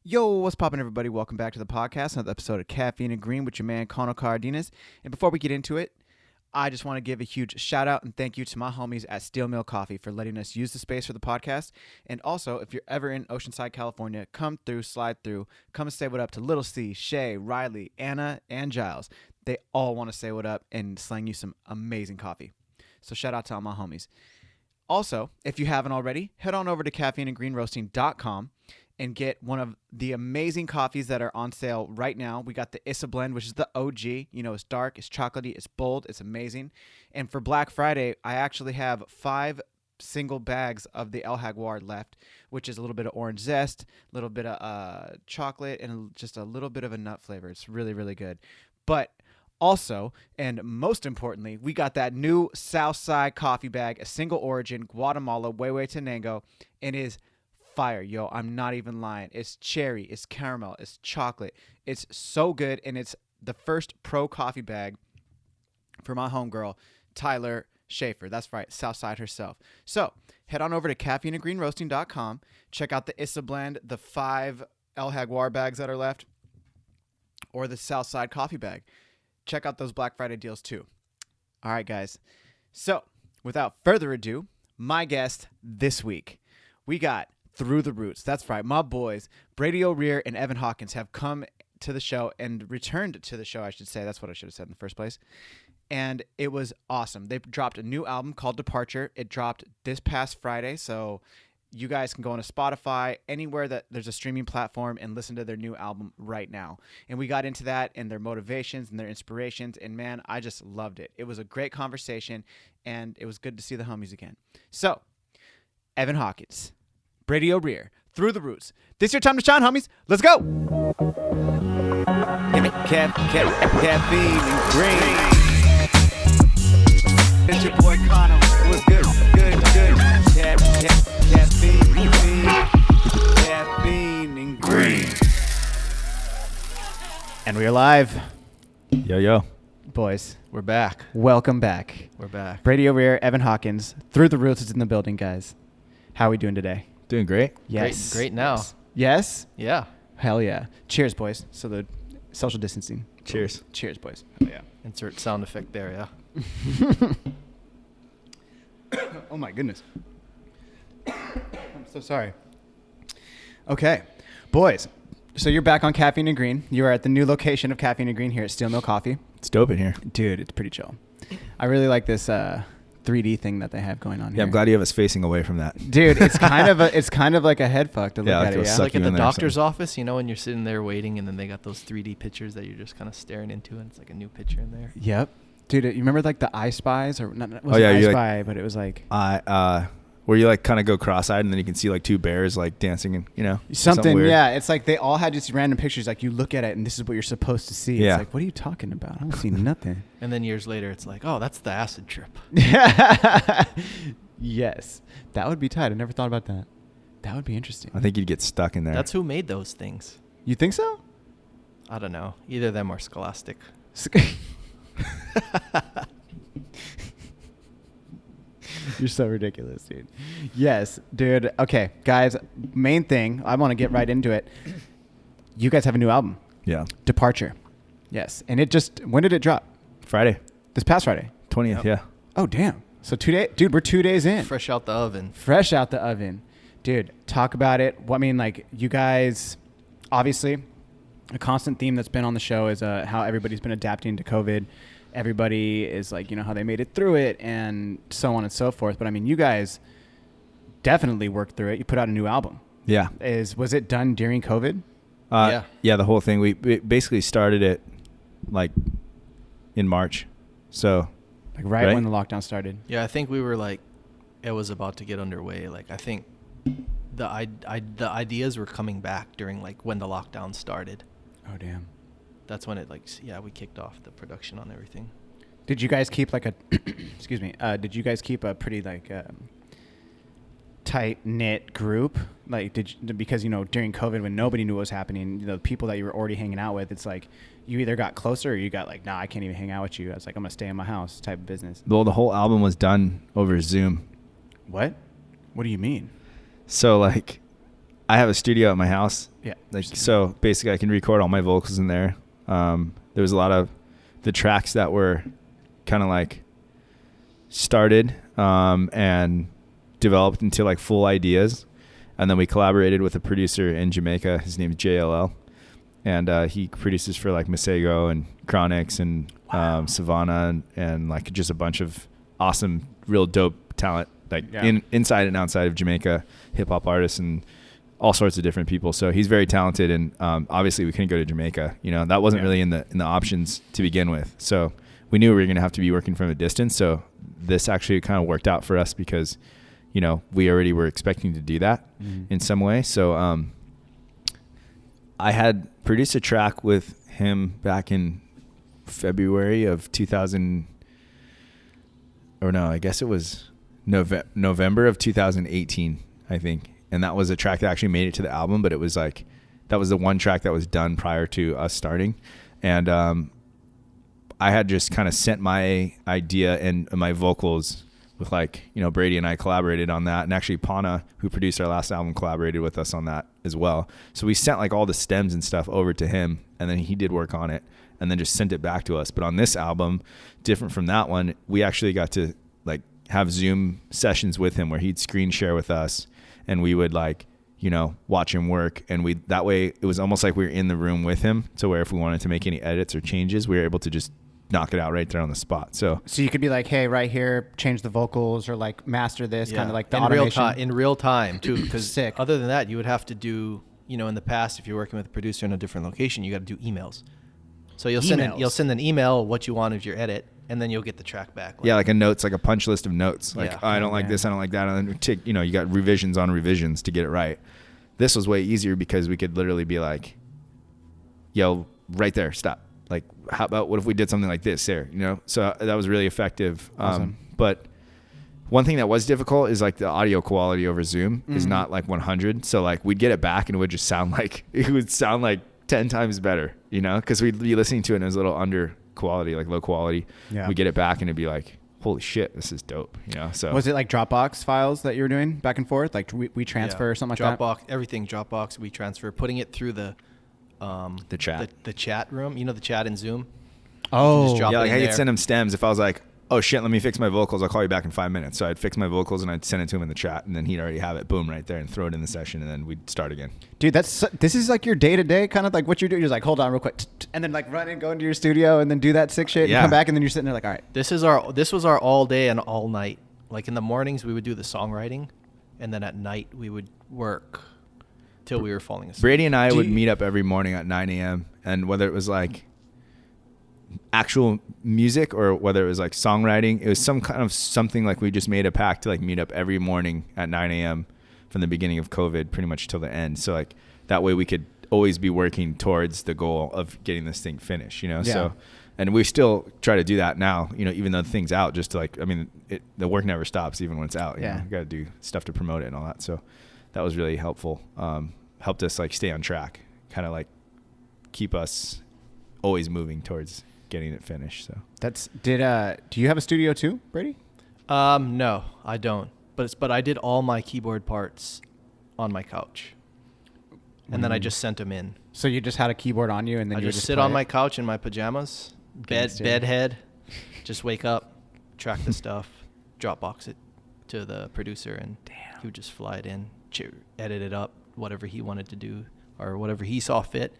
Yo, what's poppin', everybody? Welcome back to the podcast, another episode of Caffeine and Green with your man, Cono Cardenas. And before we get into it, I just want to give a huge shout out and thank you to my homies at Steel Mill Coffee for letting us use the space for the podcast. And also, if you're ever in Oceanside, California, come through, slide through, come and say what up to Little C, Shay, Riley, Anna, and Giles. They all want to say what up and slang you some amazing coffee. So shout out to all my homies. Also, if you haven't already, head on over to caffeineandgreenroasting.com and get one of the amazing coffees that are on sale right now. We got the Issa Blend, which is the OG. You know, it's dark, it's chocolatey, it's bold, it's amazing. And for Black Friday, I actually have 5 single bags of the El Jaguar left, which is a little bit of orange zest, a little bit of chocolate, and just a little bit of a nut flavor. It's really, really good. But also, and most importantly, we got that new Southside coffee bag, a single origin, Guatemala, Huehuetenango, and is fire, yo. I'm not even lying. It's cherry, it's caramel, it's chocolate. It's so good, and it's the first pro coffee bag for my homegirl, Tyler Schaefer. That's right, Southside herself. So head on over to caffeineandgreenroasting.com. Check out the Issa Blend, the 5 El Jaguar bags that are left, or the Southside coffee bag. Check out those Black Friday deals too. All right, guys. So without further ado, my guest this week, we got Through the Roots. That's right. My boys, Brady O'Rear and Evan Hawkins, have come to the show and returned to the show, I should say. That's what I should have said in the first place. And it was awesome. They dropped a new album called Departure. It dropped this past Friday. So you guys can go on to Spotify, anywhere that there's a streaming platform, and listen to their new album right now. And we got into that and their motivations and their inspirations. And man, I just loved it. It was a great conversation, and it was good to see the homies again. So, Evan Hawkins, Brady O'Rear, Through the Roots. This your time to shine, homies. Let's go. Give me caffeine and green. It's your boy Cono. What's good? Good. Caffeine and green. And we are live. Yo. Boys, We're back. welcome back. We're back. Brady O'Rear, Evan Hawkins, Through the Roots is in the building, guys. How are we doing today? Doing great. Yes. Great now. Yes? Yeah. Hell yeah. Cheers, boys. So the social distancing. Cheers. Cheers, boys. Hell yeah. Insert sound effect there, yeah. Oh my goodness. I'm so sorry. Okay. Boys, so you're back on Caffeine and Green. You are at the new location of Caffeine and Green here at Steel Mill Coffee. It's dope in here. Dude, it's pretty chill. I really like this 3D thing that they have going on here. Yeah, I'm glad you have us facing away from that. Dude, it's kind of like a head fuck to look at it, it'll yeah? suck Like you at the in there or doctor's something. office, you know, when you're sitting there waiting and then they got those 3D pictures that you're just kind of staring into and it's like a new picture in there. Yep. Dude, you remember like the I Spies? Or not, it wasn't yeah, I you're Spy, but it was like Where you like kind of go cross-eyed and then you can see like 2 bears like dancing and, you know, something weird. yeah. It's like they all had just random pictures. Like you look at it and this is what you're supposed to see. Yeah. It's like, what are you talking about? I don't see nothing. And then years later, it's like, oh, that's the acid trip. Yes. That would be tight. I never thought about that. That would be interesting. I think you'd get stuck in there. That's who made those things. You think so? I don't know. Either them or Scholastic. You're so ridiculous, dude. Yes, dude. Okay, guys, main thing, I want to get right into it. You guys have a new album, Yeah. Departure. Yes. And it just, when did it drop? Friday. This past Friday. 20th, Yep. yeah. Oh, damn. So 2 days, dude, we're 2 days in. Fresh out the oven. Fresh out the oven. Dude, talk about it. Well, I mean, like, you guys, obviously, a constant theme that's been on the show is how everybody's been adapting to COVID. Everybody is like, you know, how they made it through it and so on and so forth. But I mean, you guys definitely worked through it. You put out a new album. Yeah. Was it done during COVID? Yeah. Yeah, the whole thing. We basically started it like in March. So, Like right when the lockdown started. Yeah, I think we were like, it was about to get underway. Like, I think the ideas were coming back during like when the lockdown started. Oh, damn. That's when it like, yeah, we kicked off the production on everything. Did you guys keep like a, excuse me, did you guys keep a pretty like tight knit group? Like, because, you know, during COVID when nobody knew what was happening, you know, the people that you were already hanging out with, it's like you either got closer or you got like, nah, I can't even hang out with you. I was like, I'm going to stay in my house type of business. well, the whole album was done over Zoom. What? What do you mean? So like I have a studio at my house. Yeah. Like, so basically I can record all my vocals in there. There was a lot of the tracks that were kind of like started and developed into like full ideas. And then we collaborated with a producer in Jamaica. His name is JLL. And he produces for like Masego and Chronix and Savannah and like just a bunch of awesome, real dope talent, like inside and outside of Jamaica, hip hop artists and all sorts of different people. So he's very talented. And obviously we couldn't go to Jamaica. You know, that wasn't really in the options to begin with. So we knew we were going to have to be working from a distance. So this actually kind of worked out for us because, you know, we already were expecting to do that in some way. So I had produced a track with him back in February of 2000, or no, I guess it was November of 2018, I think. And that was a track that actually made it to the album, but it was like, that was the one track that was done prior to us starting. And I had just kind of sent my idea and my vocals with like, you know, Brady and I collaborated on that. And actually Pana, who produced our last album, collaborated with us on that as well. So we sent like all the stems and stuff over to him, and then he did work on it and then just sent it back to us. But on this album, different from that one, we actually got to like have Zoom sessions with him where he'd screen share with us and we would like, you know, watch him work. And we, that way it was almost like we were in the room with him. So where if we wanted to make any edits or changes, we were able to just knock it out right there on the spot. So you could be like, hey, right here, change the vocals or like master this, kind of like the automation. In real time too, because Sick. Other than that, you would have to do, you know, in the past, if you're working with a producer in a different location, you got to do emails. So you'll send an email what you want as your edit, and then you'll get the track back. Like, like a notes, like a punch list of notes. Like, I don't like this, I don't like that. And then take, you know, you got revisions on revisions to get it right. This was way easier because we could literally be like, yo, right there, stop. Like, how about what if we did something like this there, you know? So that was really effective. Awesome. But one thing that was difficult is like the audio quality over Zoom is not like 100. So like we'd get it back and it would just sound like, it would sound like 10 times better, you know? Because we'd be listening to it and it was a little under quality, like low quality. Yeah. We'd get it back and it'd be like, holy shit, this is dope, you know? So was it like Dropbox files that you were doing back and forth? Like we transfer or something like Dropbox, that? Everything Dropbox, we transfer, putting it through the chat, the chat room, you know, the chat in Zoom. Oh, yeah, like I could send him stems. If I was like, oh shit, let me fix my vocals, I'll call you back in 5 minutes. So I'd fix my vocals and I'd send it to him in the chat, and then he'd already have it, boom, right there, and throw it in the session, and then we'd start again. Dude, this is like your day to day, kind of like what you're doing. You're just like, hold on real quick, and then like run and go into your studio and then do that sick shit and come back, and then you're sitting there like, all right. This was our all day and all night. Like in the mornings we would do the songwriting, and then at night we would work till we were falling asleep. Brady and I would meet up every morning at 9 a.m. and whether it was like actual music or whether it was like songwriting, it was some kind of something like we just made a pact to like meet up every morning at 9 a.m. from the beginning of COVID pretty much till the end. So like that way we could always be working towards the goal of getting this thing finished, you know? Yeah. So, and we still try to do that now, you know, even though the thing's out, just to like, I mean, the work never stops even when it's out. You know? You got to do stuff to promote it and all that. So that was really helpful. Helped us like stay on track, kind of like keep us always moving towards getting it finished. So do you have a studio too, Brady? No, I don't. But I did all my keyboard parts on my couch, and then I just sent them in. So you just had a keyboard on you, and then I just sit on my couch in my pajamas, bedhead, just wake up, track the stuff, Dropbox it to the producer, and he would just fly it in, edit it up, whatever he wanted to do or whatever he saw fit,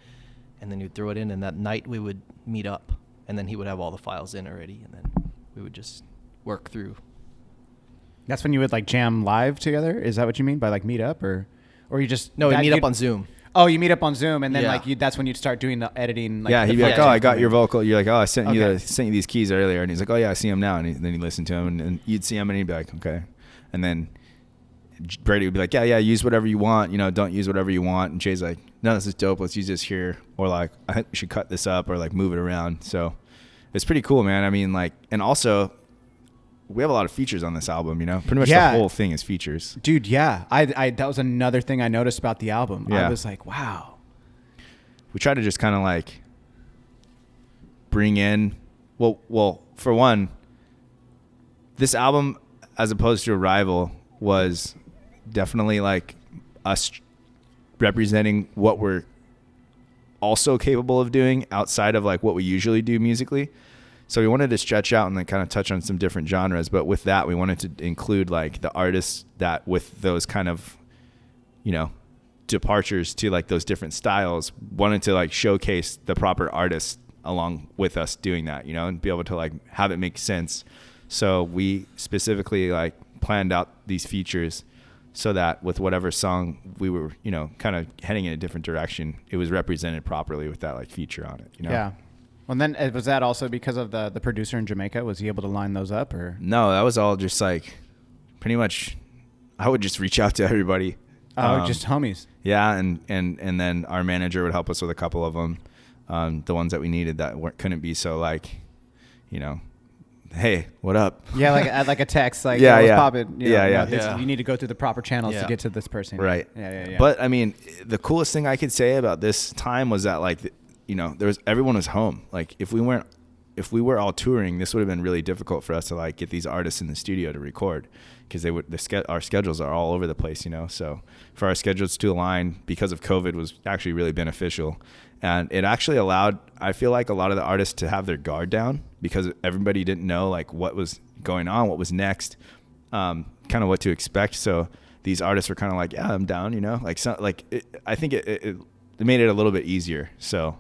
and then he'd throw it in, and that night we would meet up, and then he would have all the files in already, and then we would just work through. That's when you would like jam live together? Is that what you mean by like meet up, or you just... No, we meet up on Zoom. Oh, you meet up on Zoom, and then like that's when you'd start doing the editing. Like, he'd be like, "Oh, I got your vocal." You're like, "Oh, I sent you these keys earlier," and he's like, "Oh yeah, I see them now." And then you listen to him, and you'd see him, and he'd be like, "Okay," and then Brady would be like, yeah, use whatever you want, you know, don't use whatever you want. And Jay's like, no, this is dope, let's use this here, or like, I think we should cut this up or like move it around. So it's pretty cool, man. I mean, like, and also we have a lot of features on this album, you know, pretty much the whole thing is features. Dude, yeah. I that was another thing I noticed about the album. I was like, wow. We try to just kind of like bring in, well, for one, this album, as opposed to Arrival, was definitely like us representing what we're also capable of doing outside of like what we usually do musically. So we wanted to stretch out and then kind of touch on some different genres. But with that, we wanted to include like the artists that with those kind of, you know, departures to like those different styles, wanted to like showcase the proper artists along with us doing that, you know, and be able to like have it make sense. So we specifically like planned out these features so that with whatever song we were, you know, kind of heading in a different direction, it was represented properly with that like feature on it, you know? Yeah. Well, then was that also because of the producer in Jamaica? Was he able to line those up or? No, that was all just like pretty much I would just reach out to everybody. Just homies. Yeah. And then our manager would help us with a couple of them. The ones that we needed that couldn't be so like, you know, hey, what up? Yeah, like a text, like yeah. Pop it. You know, Yeah. You need to go through the proper channels to get to this person. Right. Yeah. But I mean, the coolest thing I could say about this time was that like, you know, everyone was home. Like if we were all touring, this would have been really difficult for us to like get these artists in the studio to record because our schedules are all over the place, you know. So for our schedules to align because of COVID was actually really beneficial. And it actually allowed, I feel like, a lot of the artists to have their guard down because everybody didn't know like what was going on, what was next, kind of what to expect. So these artists were kind of like, yeah, I'm down, you know, like, so, like I think it made it a little bit easier. So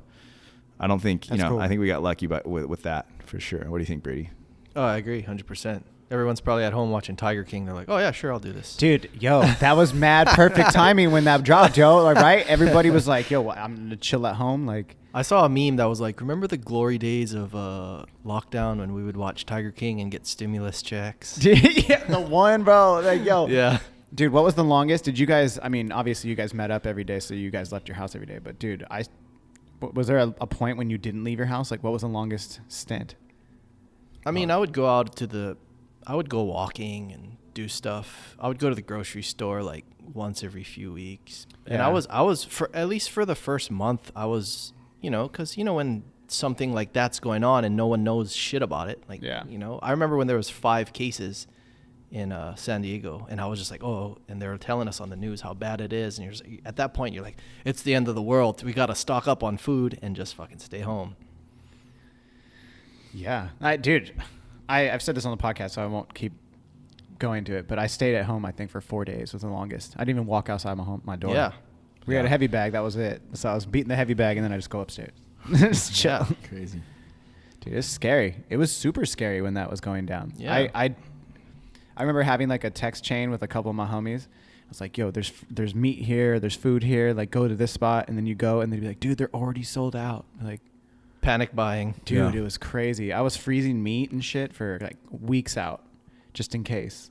I don't think, you know, cool. I think we got lucky with that for sure. What do you think, Brady? Oh, I agree 100%. Everyone's probably at home watching Tiger King. They're like, oh, yeah, sure, I'll do this. Dude, yo, that was mad perfect timing when that dropped, Joe. Like, right? Everybody was like, yo, I'm going to chill at home. Like, I saw a meme that was like, remember the glory days of lockdown when we would watch Tiger King and get stimulus checks? Yeah, the one, bro. Like, yo. Yeah. Dude, what was the longest? Did you guys, I mean, obviously you guys met up every day, so you guys left your house every day. But, dude, was there a point when you didn't leave your house? Like, what was the longest stint? I mean, I would go walking and do stuff. I would go to the grocery store like once every few weeks. And I was for at least for the first month, I was, you know, because, you know, when something like that's going on and no one knows shit about it. Like, you know, I remember when there was 5 cases in San Diego and I was just like, oh, and they were telling us on the news how bad it is. And you're just, at that point, you're like, it's the end of the world. We got to stock up on food and just fucking stay home. Yeah. I've said this on the podcast, so I won't keep going to it, but I stayed at home, I think, for 4 days was the longest. I didn't even walk outside my door. Yeah. We had a heavy bag. That was it. So I was beating the heavy bag, and then I just go upstairs. Just chill. Yeah. Crazy. Dude, it's scary. It was super scary when that was going down. Yeah. I remember having like a text chain with a couple of my homies. I was like, yo, there's meat here. There's food here. Like, go to this spot. And then you go, and they'd be like, dude, they're already sold out. Like, panic buying. Dude, It was crazy. I was freezing meat and shit for like weeks out just in case.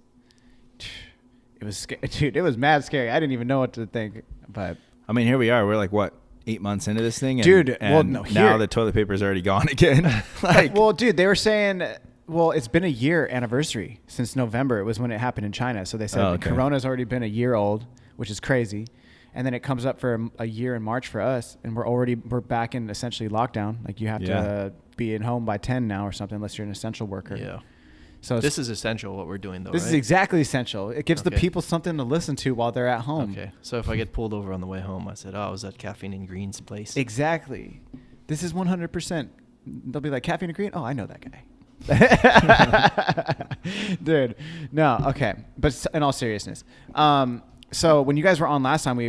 It was dude, it was mad scary. I didn't even know what to think, but I mean, here we are. We're like, what, 8 months into this thing? And, dude, now the toilet paper's already gone again. Like, well, dude, they were saying, well, it's been a year anniversary since November. It was when it happened in China. So they said Corona's already been a year old, which is crazy. And then it comes up for a year in March for us, and we're back in essentially lockdown. Like, you have to be at home by 10 now or something, unless you're an essential worker. Yeah. So this is essential what we're doing, though. This is exactly essential. It gives the people something to listen to while they're at home. Okay. So if I get pulled over on the way home, I said, "Oh, I was at Caffeine and Green's place." Exactly. This is 100%. They'll be like, Caffeine and Green? Oh, I know that guy. Dude, no, okay. But in all seriousness, so when you guys were on last time,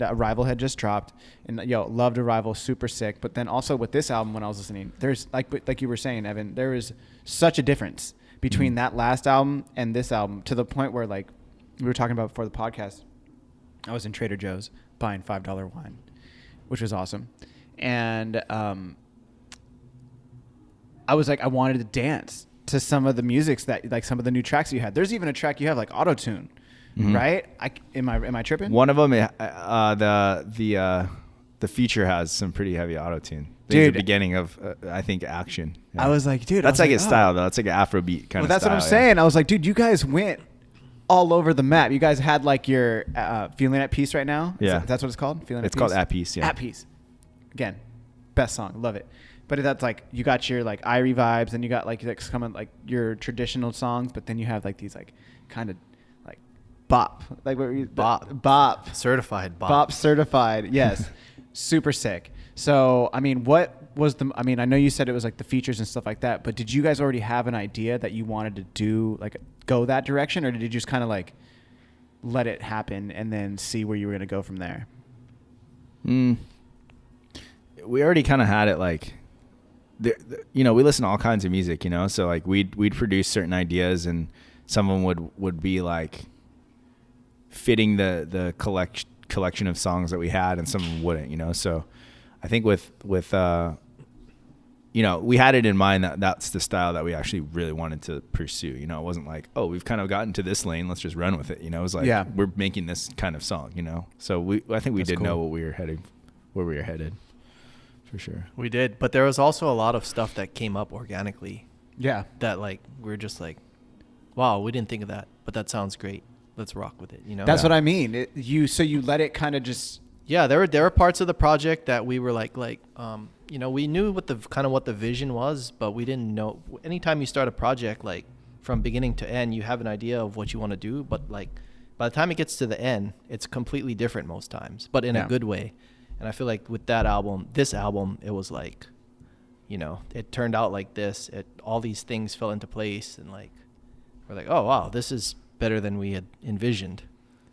Arrival had just dropped, and loved Arrival, super sick. But then also with this album, when I was listening, there's like you were saying, Evan, there is such a difference between that last album and this album, to the point where, like we were talking about before the podcast, I was in Trader Joe's buying $5 wine, which was awesome, and I was like, I wanted to dance to some of the musics that, like, some of the new tracks you had. There's even a track you have like auto-tune. Mm-hmm. Right? Am I tripping? One of them, the feature has some pretty heavy auto tune. Dude, the beginning of I think Action. Yeah. I was like, dude, that's like a style though. That's like an Afrobeat kind of. Well, that's what I'm saying. I was like, dude, you guys went all over the map. You guys had like your Feeling at Peace right now. That's what it's called. Feeling at Peace. It's called At Peace. Yeah. At Peace. Again, best song. Love it. But that's like, you got your like Irie vibes, and you got like some of like your traditional songs, but then you have like these like kind of bop. Like bop. Certified bop. Bop certified. Yes. Super sick. So, I mean, I know you said it was like the features and stuff like that, but did you guys already have an idea that you wanted to do, like, go that direction, or did you just kind of like let it happen and then see where you were going to go from there? We already kind of had it like, we listen to all kinds of music, so like we'd produce certain ideas, and some of them would be like fitting the collection of songs that we had, and some of them wouldn't, so I think with we had it in mind that that's the style that we actually really wanted to pursue. It wasn't like, oh, we've kind of gotten to this lane, let's just run with it. It was like, we're making this kind of song, So I think we did know where we were headed, for sure. We did, but there was also a lot of stuff that came up organically. Yeah. That like we're just like, wow, we didn't think of that, but that sounds great. Let's rock with it. That's what I mean. You let it kind of just. Yeah, there were parts of the project that we were like, we knew what the vision was, but we didn't know. Anytime you start a project, like from beginning to end, you have an idea of what you want to do, but like by the time it gets to the end, it's completely different most times, but in a good way. And I feel like with this album, it was like, it turned out like this. All these things fell into place, and like we're like, oh wow, this is better than we had envisioned.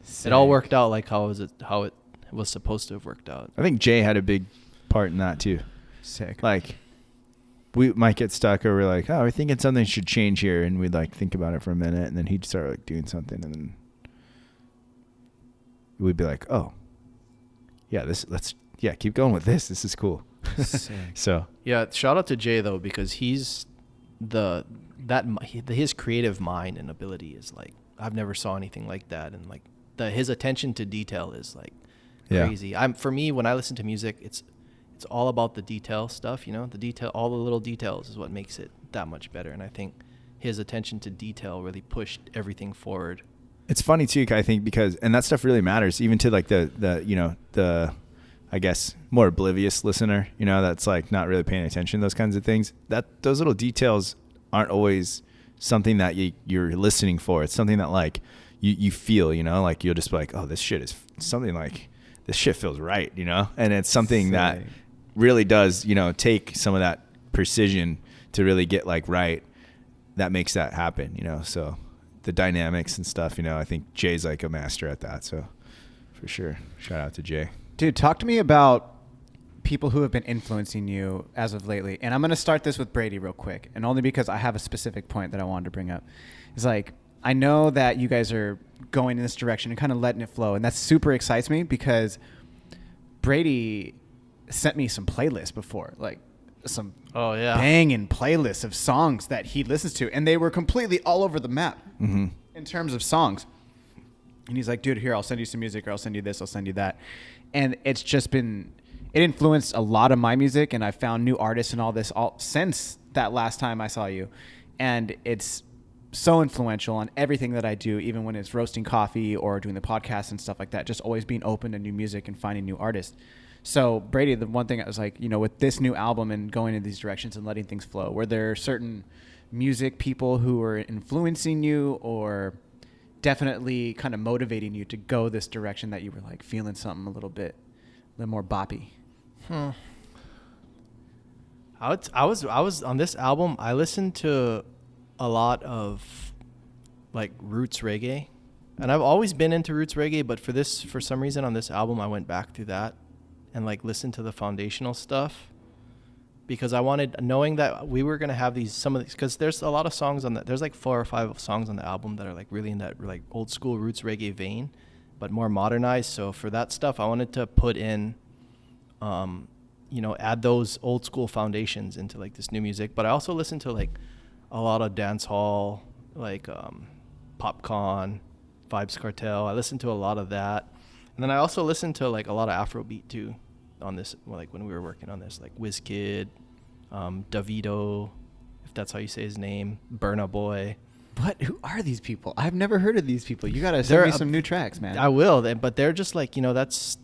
Sick. It all worked out like how it was supposed to have worked out. I think Jay had a big part in that too. Sick. Like we might get stuck, or we're like, oh, we're thinking something should change here, and we'd like think about it for a minute, and then he'd start like doing something, and then we'd be like, oh yeah, keep going with this. This is cool. So yeah, shout out to Jay though, because he's his creative mind and ability is like, I've never saw anything like that, and like his attention to detail is like crazy. For me, when I listen to music, it's all about the detail stuff, the detail, all the little details is what makes it that much better. And I think his attention to detail really pushed everything forward. It's funny too, I think, because, and that stuff really matters even to like the I guess more oblivious listener, that's like not really paying attention to those kinds of things. Those little details aren't always something that you're listening for. It's something that like you feel, like you'll just be like, oh, this shit is something like, this shit feels right, and it's something that really does, take some of that precision to really get like right. That makes that happen, so the dynamics and stuff, I think Jay's like a master at that. So for sure, shout out to Jay. Dude, talk to me about people who have been influencing you as of lately. And I'm going to start this with Brady real quick, and only because I have a specific point that I wanted to bring up. It's like, I know that you guys are going in this direction and kind of letting it flow, and that super excites me because Brady sent me some playlists before, like some banging playlists of songs that he listens to, and they were completely all over the map in terms of songs. And he's like, dude, here, I'll send you some music, or I'll send you this, I'll send you that. And it's just been, it influenced a lot of my music, and I found new artists and all this since that last time I saw you. And it's so influential on everything that I do, even when it's roasting coffee or doing the podcast and stuff like that, just always being open to new music and finding new artists. So Brady, the one thing I was like, with this new album and going in these directions and letting things flow, were there certain music people who were influencing you, or definitely kind of motivating you to go this direction that you were like feeling something a little more boppy? I was on this album. I listened to a lot of like roots reggae, and I've always been into roots reggae, but for some reason on this album I went back through that and like listened to the foundational stuff, because I wanted, knowing that we were going to have some of these, because there's a lot of songs on that. There's like 4 or 5 songs on the album that are like really in that like old school roots reggae vein, but more modernized. So for that stuff, I wanted to put in, add those old school foundations into like this new music. But I also listened to like a lot of dance hall, like Popcorn, Vibes Cartel. I listened to a lot of that. And then I also listened to like a lot of Afrobeat too on this, like when we were working on this, like Wizkid, Davido, if that's how you say his name, Burna Boy. What? Who are these people? I've never heard of these people. You got to send me some new tracks, man. I will, but they're just like, it's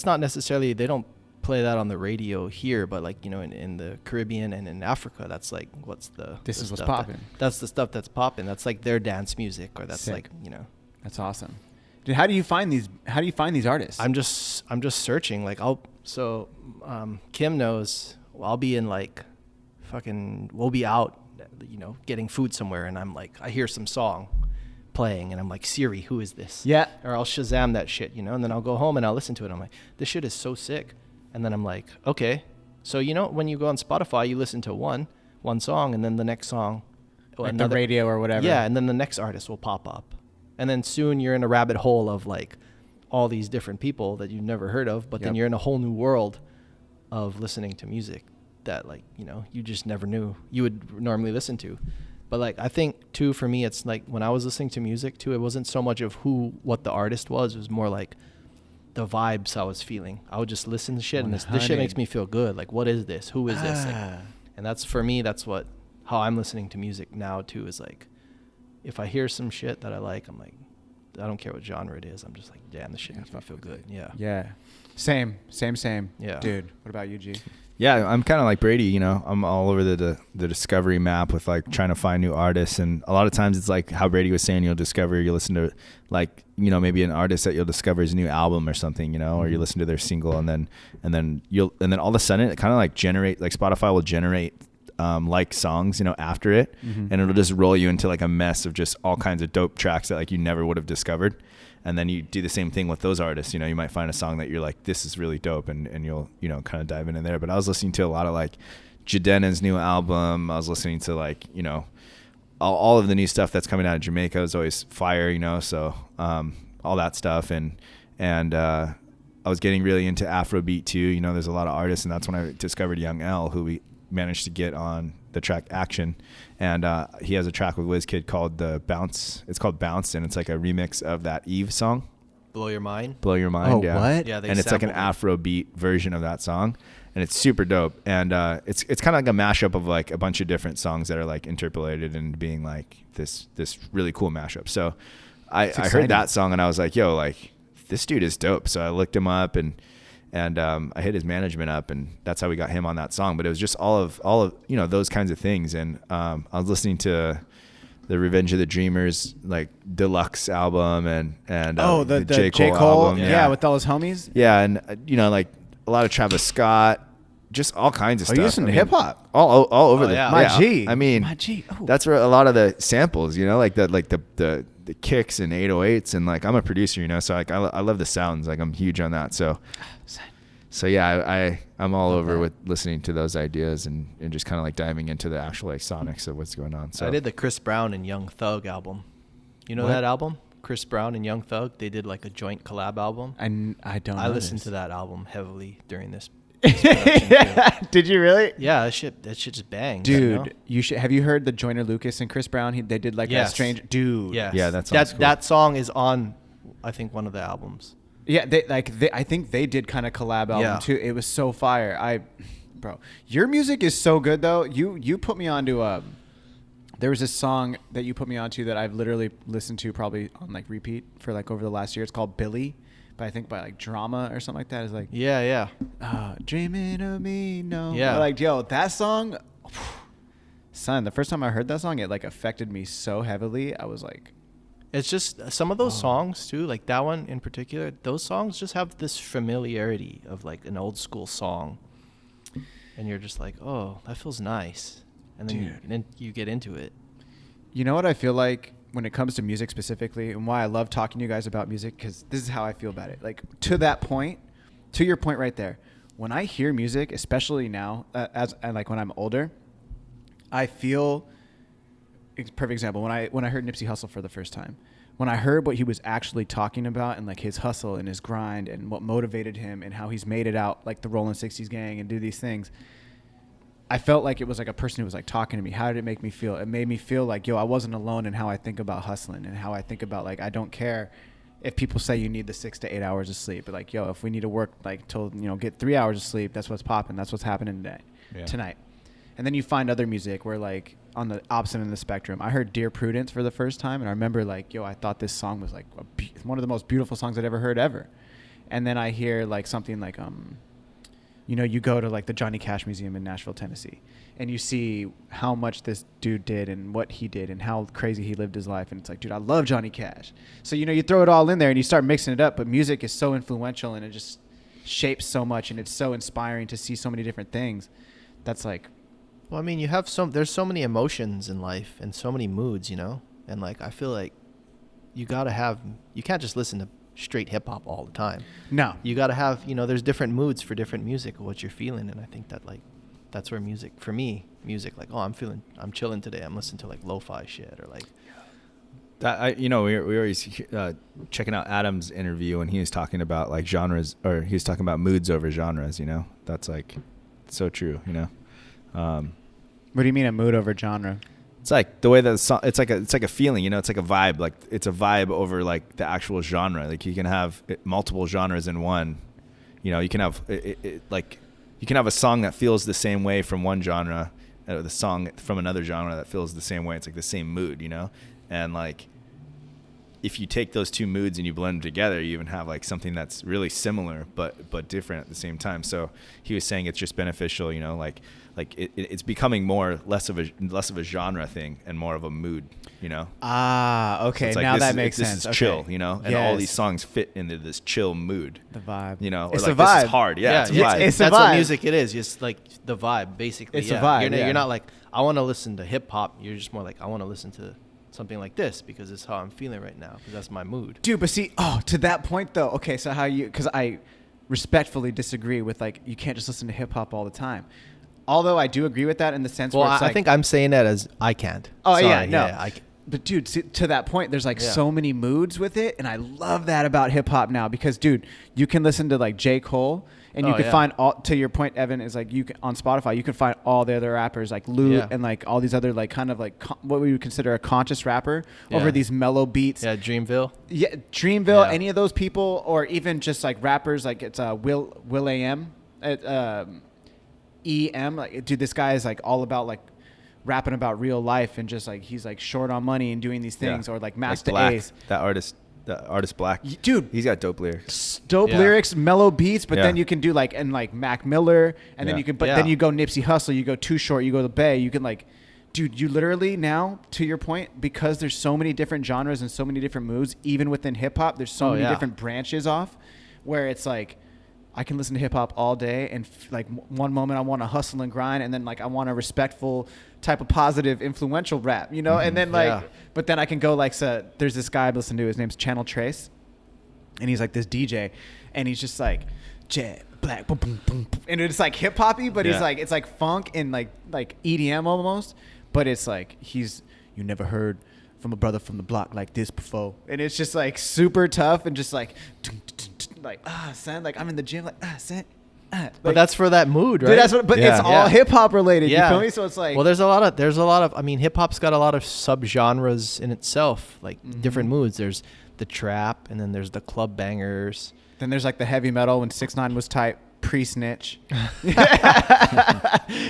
not necessarily, they don't play that on the radio here, but like, in the Caribbean and in Africa, that's like, what's popping. That's the stuff that's popping. That's like their dance music, or that's sick. Like, That's awesome. Dude, how do you find these artists? I'm just searching. Like Kim knows. I'll be in like we'll be out, getting food somewhere, and I'm like, I hear some song playing, and I'm like, Siri, who is this? Yeah. Or I'll Shazam that shit, and then I'll go home and I'll listen to it. I'm like, this shit is so sick. And then I'm like, okay. So when you go on Spotify, you listen to one song, and then the next song, like the radio or whatever. Yeah, and then the next artist will pop up. And then soon you're in a rabbit hole of like all these different people that you've never heard of, but then you're in a whole new world of listening to music that like, you just never knew you would normally listen to. But like, I think too, for me, it's like when I was listening to music too, it wasn't so much of what the artist was. It was more like the vibes I was feeling. I would just listen to shit, and this shit makes me feel good. Like, what is this? Who is this? Like, and that's, for me, that's how I'm listening to music now too, is like, if I hear some shit that I like, I'm like, I don't care what genre it is. I'm just like, damn, this shit makes me feel good. Yeah. Yeah. Same. Yeah. Dude, what about you, G? Yeah, I'm kind of like Brady, I'm all over the discovery map with like trying to find new artists. And a lot of times it's like how Brady was saying, you'll listen to like, maybe an artist that you'll discover his new album or something, or you listen to their single, and then all of a sudden it kind of like Spotify will generate like songs, after it, and it'll just roll you into like a mess of just all kinds of dope tracks that like you never would have discovered. And then you do the same thing with those artists. You might find a song that you're like, this is really dope, and you'll kind of dive into there. But I was listening to a lot of like Jadena's new album. I was listening to like all of the new stuff that's coming out of Jamaica is always fire, so all that stuff, and I was getting really into Afrobeat too. There's a lot of artists, and that's when I discovered Young L, who we managed to get on the track Action, and he has a track with WizKid called Bounce. It's called Bounce, and it's like a remix of that Eve song, Blow Your Mind. Oh, yeah. What? Yeah, and it's like an Afrobeat version of that song, and it's super dope. And it's kind of like a mashup of like a bunch of different songs that are like interpolated and being like this really cool mashup. So I heard that song and I was like, yo, like this dude is dope. So I looked him up and I hit his management up, and that's how we got him on that song. But it was just all of those kinds of things. And I was listening to the Revenge of the Dreamers like deluxe album and the J. Cole album. Yeah, with all his homies. Yeah, and like a lot of Travis Scott, just all kinds of stuff. You listen to hip hop all over the yeah. My G. I mean, my G. Oh. that's where a lot of the samples, like the kicks and 808s, and like I'm a producer, so like I love the sounds. Like I'm huge on that. So yeah, I'm all over with listening to those ideas and just kind of like diving into the actual like sonics of what's going on. So I did the Chris Brown and Young Thug album. You know What? that album? Chris Brown and Young Thug. They did like a joint collab album. I don't. I know listened this. to that album heavily during this. Did you really? Yeah, that shit just banged. Dude, you should. Have you heard the Joyner Lucas and Chris Brown? They did like a strange. Dude. Yes. Yeah, that sounds cool. That song is on, I think, one of the albums. Yeah, I think they did kind of collab album too. It was so fire. Bro, your music is so good though. You put me onto there was this song that you put me onto that I've literally listened to probably on like repeat for like over the last year. It's called Billy, but I think by like Drama or something like that. It's like Yeah. Dreaming of me, no. Yeah. Like, yo, that song, son. The first time I heard that song, it like affected me so heavily. I was like. It's just some of those songs too, like that one in particular. Those songs just have this familiarity of like an old school song, and you're just like, oh, that feels nice, and then you get into it. You know what I feel like when it comes to music specifically, and why I love talking to you guys about music, because this is how I feel about it. Like to your point right there. When I hear music, especially now, and like when I'm older, I feel. Perfect example. When I heard Nipsey Hussle for the first time, when I heard what he was actually talking about and like his hustle and his grind and what motivated him and how he's made it out like the Rolling 60s gang and do these things, I felt like it was like a person who was like talking to me. How did it make me feel? It made me feel like, yo, I wasn't alone in how I think about hustling and how I think about like, I don't care if people say you need the 6 to 8 hours of sleep, but like, yo, if we need to work like till, get 3 hours of sleep, that's what's popping. That's what's happening tonight. And then you find other music where like on the opposite end of the spectrum, I heard Dear Prudence for the first time. And I remember like, yo, I thought this song was like one of the most beautiful songs I'd ever heard ever. And then I hear like something like you know, you go to like the Johnny Cash Museum in Nashville, Tennessee, and you see how much this dude did and what he did and how crazy he lived his life. And it's like, dude, I love Johnny Cash. So, you know, you throw it all in there and you start mixing it up, but music is so influential and it just shapes so much, and it's so inspiring to see so many different things. That's like, well, I mean, there's so many emotions in life and so many moods, you know? And like, I feel like you can't just listen to straight hip hop all the time. no. You got to have, you know, there's different moods for different music, what you're feeling. And I think that like, that's where music, like, oh, I'm chilling today. I'm listening to like lo-fi shit or like. We always checking out Adam's interview, and he was talking about like genres, or he was talking about moods over genres, you know? That's like so true, you know? What do you mean a mood over genre? It's like the way that the song, it's like a feeling, you know, it's like a vibe, like it's a vibe over like the actual genre. Like you can have multiple genres in one, you know, you can have you can have a song that feels the same way from one genre, the song from another genre that feels the same way. It's like the same mood, you know? And like, if you take those two moods and you blend them together, you even have like something that's really similar, but different at the same time. So he was saying it's just beneficial, you know, like it's becoming less of a genre thing and more of a mood, you know? Ah, okay. So it's like, now that makes this sense. is Okay. chill, you know? And all these songs fit into this chill mood. The vibe. You know? Or It's like, a vibe. This is hard. Yeah, it's a vibe. It's a That's vibe. what music it is. Just like the vibe, basically. It's a yeah. vibe, You're not like, I want to listen to hip hop. You're just more like, I want to listen to something like this because it's how I'm feeling right now, because that's my mood. Dude, but see, to that point though, okay, so because I respectfully disagree with like, you can't just listen to hip hop all the time. Although I do agree with that in the sense Well, where it's like, I think I'm saying that as I can't. Oh, Sorry, yeah, no. I but dude, see, to that point, there's like so many moods with it, and I love that about hip hop now because, dude, you can listen to like J. Cole, and you can find all. To your point, Evan, is like you can on Spotify, you can find all the other rappers like Lou and like all these other like kind of like what we would consider a conscious rapper over these mellow beats. Yeah, Dreamville. Yeah, Dreamville. Yeah. Any of those people, or even just like rappers like it's Will A.M. E.M. Like, dude, this guy is like all about like rapping about real life and just like he's like short on money and doing these things, or like Master Black, Ace. That artist Black, dude, he's got dope lyrics. Dope lyrics, mellow beats, but then you can do like like Mac Miller, and then you can, then you go Nipsey Hussle, you go Too Short, you go the Bay, you can like, dude, you literally now, to your point, because there's so many different genres and so many different moods, even within hip hop, there's so many different branches off, where it's like, I can listen to hip hop all day, and like one moment I want to hustle and grind, and then like I want a respectful type of positive, influential rap, you know, and then like, but then I can go like, so there's this guy I listen to, his name's Channel Trace, and he's like this DJ, and he's just like, Jet Black, boom, boom, boom, boom, and it's like hip hoppy, but he's like, it's like funk and like EDM almost, but it's like you never heard from a brother from the block like this before, and it's just like super tough and just like. Like son, like I'm in the gym, like son, like, but that's for that mood, right? Dude, that's what, but it's all hip hop related. You feel me? So it's like, well, there's a lot of. I mean, hip hop's got a lot of subgenres in itself, like different moods. There's the trap, and then there's the club bangers. Then there's like the heavy metal when 6ix9ine was tight, pre-snitch.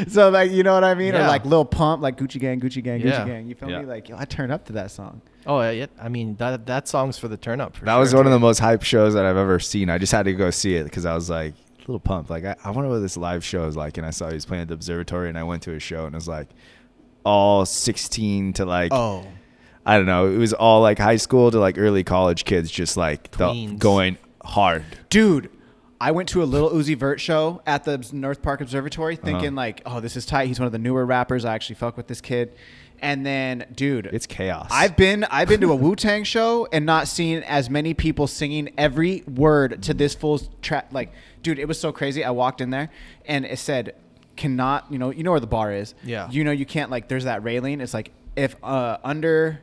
So like, you know what I mean? Or like Lil Pump, like Gucci Gang, Gucci Gang, Gucci Gang. You feel me? Like, yo, I turn up to that song. Oh yeah, I mean that song's for the turn up. That was one of the most hype shows that I've ever seen. I just had to go see it because I was like a little pumped. Like I wonder what this live show is like. And I saw he was playing at the Observatory, and I went to his show, and it was like all 16 to like I don't know. It was all like high school to like early college kids, just like going hard. Dude, I went to a Lil Uzi Vert show at the North Park Observatory, thinking like, oh, this is tight. He's one of the newer rappers. I actually fuck with this kid. And then, dude, it's chaos. I've been to a Wu-Tang show and not seen as many people singing every word to this full track. Like, dude, it was so crazy. I walked in there and it said, cannot, you know where the bar is. Yeah. You know, you can't, like, there's that railing. It's like, if under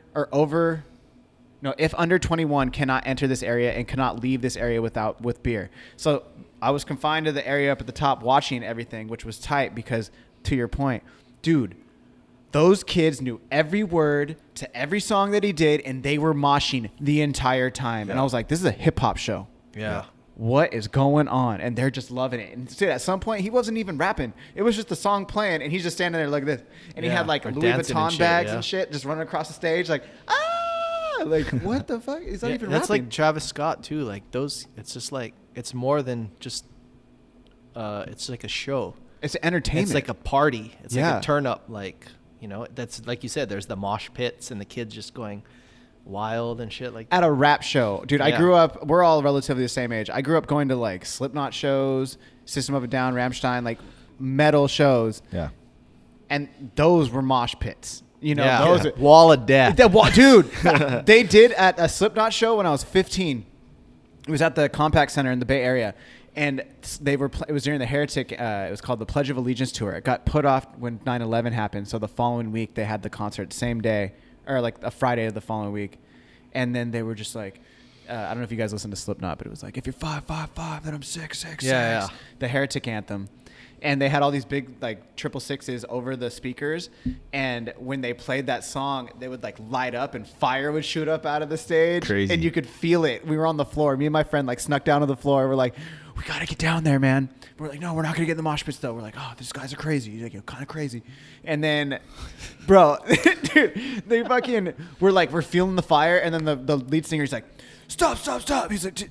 21 cannot enter this area and cannot leave this area with beer. So I was confined to the area up at the top watching everything, which was tight because, to your point, dude, those kids knew every word to every song that he did, and they were moshing the entire time. Yeah. And I was like, this is a hip-hop show. Yeah. What is going on? And they're just loving it. And dude, at some point, he wasn't even rapping. It was just the song playing, and he's just standing there like this. And he had like Louis Vuitton bags and shit just running across the stage like, like, what the fuck? He's not even that's rapping. Like Travis Scott, too. Like, those, it's just like, it's more than just it's like a show. It's entertainment. It's like a party. It's Yeah. like a turn up. Like, you know, that's like you said. There's the mosh pits and the kids just going wild and shit. Like at a rap show, dude. I Yeah. grew up. We're all relatively the same age. I grew up going to like Slipknot shows, System of a Down, Rammstein, like metal shows. Yeah. And those were mosh pits. You know, yeah. those are, Wall of Death. dude. They did at a Slipknot show when I was 15. It was at the Compact Center in the Bay Area, and they were. It was during the Heretic. It was called the Pledge of Allegiance tour. It got put off when 9/11 happened. So the following week they had the concert same day, or like a Friday of the following week, and then they were just like. I don't know if you guys listen to Slipknot, but it was like, if you're 5'5", then I'm 6'6". Yeah. The Heretic anthem. And they had all these big like 666s over the speakers, and when they played that song, they would like light up and fire would shoot up out of the stage. Crazy. And you could feel it. We were on the floor. Me and my friend like snuck down to the floor. We're like, we gotta get down there, man. We're like, no, we're not gonna get in the mosh pits though. We're like, oh, these guys are crazy. He's like, you're kind of crazy. And then, bro, dude, they fucking we're feeling the fire, and then the lead singer's like, stop. He's like,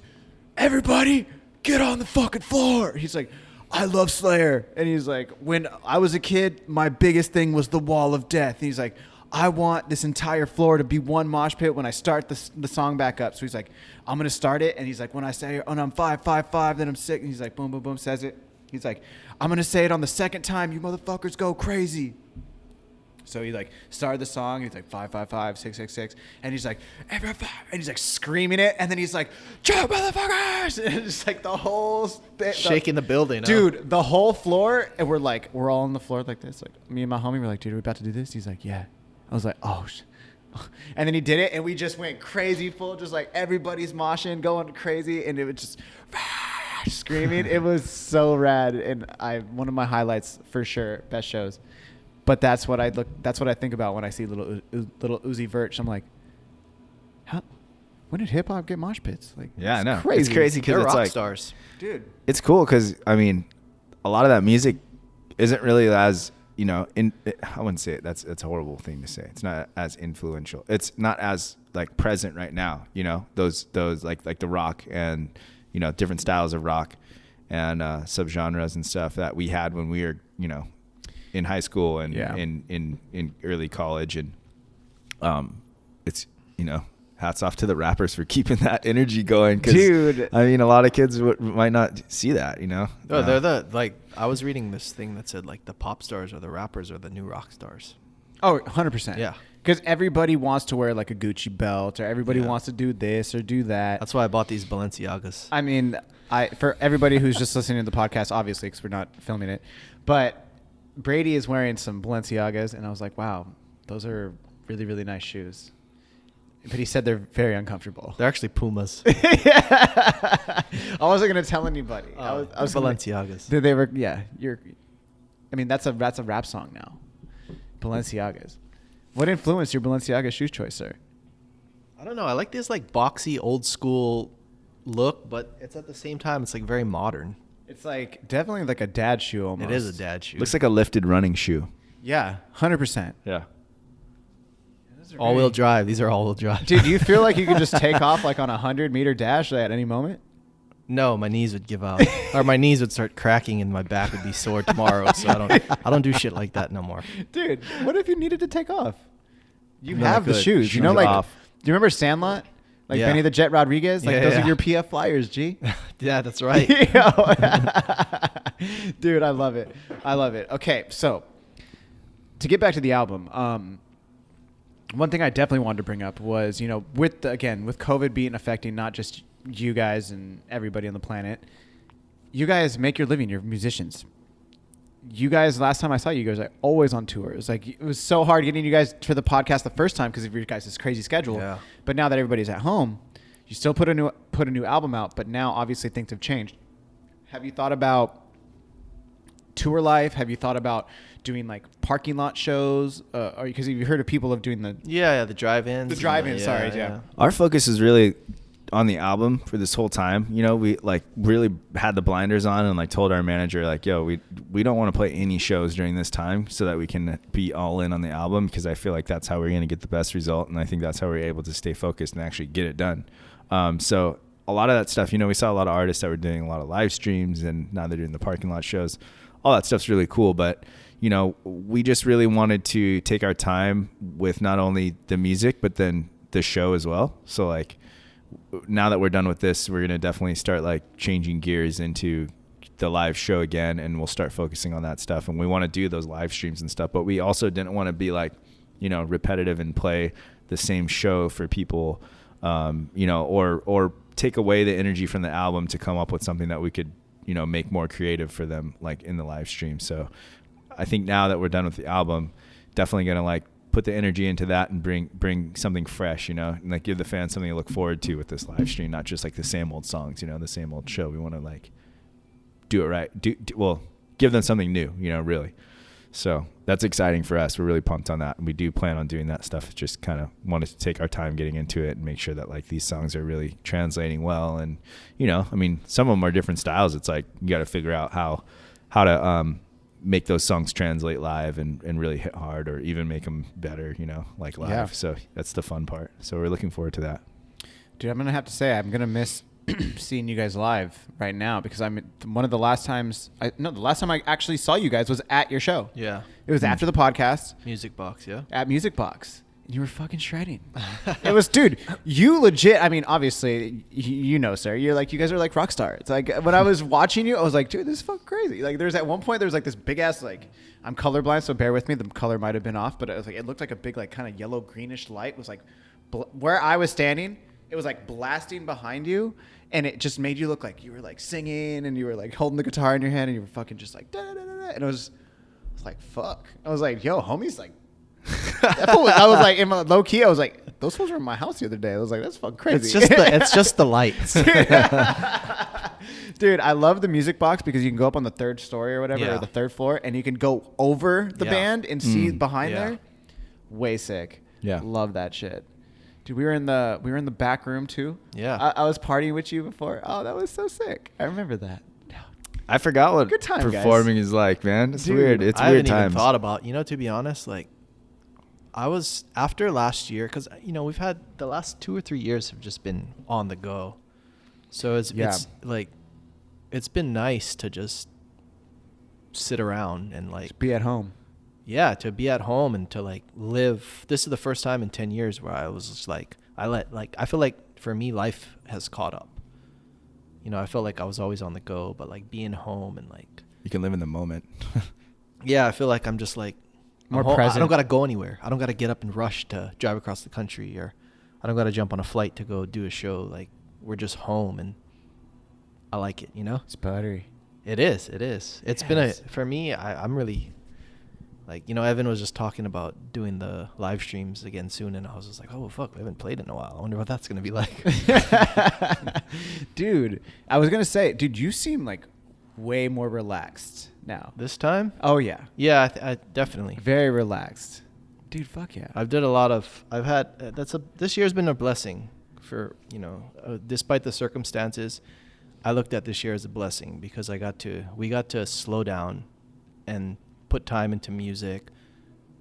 everybody get on the fucking floor. He's like, I love Slayer. And he's like, when I was a kid, my biggest thing was the Wall of Death. And he's like, I want this entire floor to be one mosh pit when I start the song back up. So he's like, I'm going to start it. And he's like, when I say, oh, no, I'm 5'5", then I'm 6. And he's like, boom, boom, boom, says it. He's like, I'm going to say it on the second time. You motherfuckers go crazy. So he like started the song. He's like 5'5", 666, and he's like and he's like screaming it, and then he's like, "Jump, motherfuckers!" And it's just like the whole shaking the building, dude. The whole floor, and we're all on the floor like this. Like me and my homie were like, "Dude, are we about to do this?" He's like, "Yeah." I was like, "Oh." And then he did it, and we just went crazy, full, just like everybody's moshing, going crazy, and it was just screaming. It was so rad, and one of my highlights for sure, best shows. But that's what I think about when I see little Uzi Vert. I'm like, how? When did hip hop get mosh pits? Like, Yeah, I know. crazy. It's crazy because They're it's rock like stars, dude. It's cool because I mean, a lot of that music isn't really as I wouldn't say it. That's a horrible thing to say. It's not as influential. It's not as like present right now. You know, those like the rock and different styles of rock and subgenres and stuff that we had when we were in high school and in early college, and it's hats off to the rappers for keeping that energy going, dude. I mean, a lot of kids might not see that. No, they're I was reading this thing that said like the pop stars or the rappers are the new rock stars. Oh, 100%. Yeah. Because everybody wants to wear like a Gucci belt, or everybody wants to do this or do that. That's why I bought these Balenciagas. I mean, for everybody who's just listening to the podcast, obviously, because we're not filming it, but Brady is wearing some Balenciagas, and I was like, wow, those are really, really nice shoes. But he said they're very uncomfortable. They're actually Pumas. I wasn't going to tell anybody. I was Balenciagas. They were, yeah. I mean, that's a rap song now. Balenciagas. What influenced your Balenciaga shoe choice, sir? I don't know. I like this like boxy, old school look, but it's at the same time, it's like very modern. It's like definitely like a dad shoe almost. It is a dad shoe. Looks like a lifted running shoe. Yeah, 100%. Yeah. All-wheel drive. These are all-wheel drive. Dude, do you feel like you could just take off like on a 100-meter dash at any moment? No, my knees would give out, or my knees would start cracking, and my back would be sore tomorrow. So I don't do shit like that no more. Dude, what if you needed to take off? You No, have I the could. shoes. You know, like, do you remember Sandlot? Like Yeah. Benny the Jet Rodriguez? Like Yeah, those yeah. are your PF Flyers, G. Yeah, that's right. Dude, I love it. I love it. Okay, so to get back to the album, one thing I definitely wanted to bring up was, with COVID affecting not just you guys and everybody on the planet, you guys make your living. You're musicians. You guys, last time I saw you guys, are always on tour. It was like, it was so hard getting you guys for the podcast the first time because of your guys' crazy schedule. Yeah. But now that everybody's at home, you still put a new album out, but now obviously things have changed. Have you thought about tour life? Have you thought about doing like parking lot shows? Or because you've heard of people of doing the the drive-ins. The drive-in, sorry, yeah. Our focus is really on the album for this whole time. We like really had the blinders on and like told our manager like, yo, we don't want to play any shows during this time so that we can be all in on the album, because I feel like that's how we're going to get the best result, and I think that's how we're able to stay focused and actually get it done. So a lot of that stuff, we saw a lot of artists that were doing a lot of live streams, and now they're doing the parking lot shows. All that stuff's really cool, but we just really wanted to take our time with not only the music, but then the show as well. So like now that we're done with this, we're going to definitely start like changing gears into the live show again, and we'll start focusing on that stuff. And we want to do those live streams and stuff, but we also didn't want to be like, repetitive and play the same show for people, or take away the energy from the album to come up with something that we could, make more creative for them, like in the live stream. So I think now that we're done with the album, definitely going to like put the energy into that and bring something fresh, and like give the fans something to look forward to with this live stream, not just like the same old songs, the same old show. We want to like do it right. Give them something new, really. So that's exciting for us. We're really pumped on that. And we do plan on doing that stuff. Just kind of wanted to take our time getting into it and make sure that like these songs are really translating well. And, some of them are different styles. It's like, you got to figure out how to, make those songs translate live and really hit hard, or even make them better, like live. Yeah. So that's the fun part. So we're looking forward to that. Dude, I'm going to have to say, I'm going to miss seeing you guys live right now, because the last time I actually saw you guys was at your show. Yeah. It was after the podcast. Music Box, yeah. At Music Box. And you were fucking shredding. It was, dude, you legit, obviously, sir, you guys are like rock stars. It's like, when I was watching you, I was like, dude, this is fucking crazy. Like, at one point, there was like this big ass, like, I'm colorblind, so bear with me. The color might have been off, but it was like, it looked like a big, like, kind of yellow greenish light was like, where I was standing, it was like blasting behind you. And it just made you look like you were like singing, and you were like holding the guitar in your hand, and you were fucking just like, da, da, da, da. And I was like, fuck. I was like, yo, homie's like, I was like, in my low key, I was like, those fools were in my house the other day. I was like, that's fucking crazy. It's just the lights. Dude, I love the Music Box because you can go up on the third story or whatever, or the third floor, and you can go over the band and see behind there. Way sick. Yeah. Love that shit. Dude, we were in the back room too. Yeah. I was partying with you before. Oh, that was so sick. I remember that. I forgot what Good time, performing guys. Is like, man. It's Dude, weird. It's I weird haven't times. even thought about, to be honest, like, I was, after last year, because, we've had the last 2 or 3 years have just been on the go. So it's like, it's been nice to just sit around and like. Just be at home. Yeah, to be at home and to like live. This is the first time in 10 years where I was just like, I feel like for me, life has caught up. I felt like I was always on the go, but like being home and like. You can live in the moment. Yeah, I feel like I'm just like. More present. I don't got to go anywhere. I don't got to get up and rush to drive across the country, or I don't got to jump on a flight to go do a show. Like, we're just home, and I like it, It's buttery. It is. It's been for me, I'm really, like, Evan was just talking about doing the live streams again soon, and I was just like, oh, fuck, we haven't played in a while. I wonder what that's going to be like. Dude, I was going to say, dude, you seem like way more relaxed now. This time? Oh, yeah. Yeah, I definitely. Very relaxed. Dude, fuck yeah. This year's been a blessing for, despite the circumstances. I looked at this year as a blessing because we got to slow down and put time into music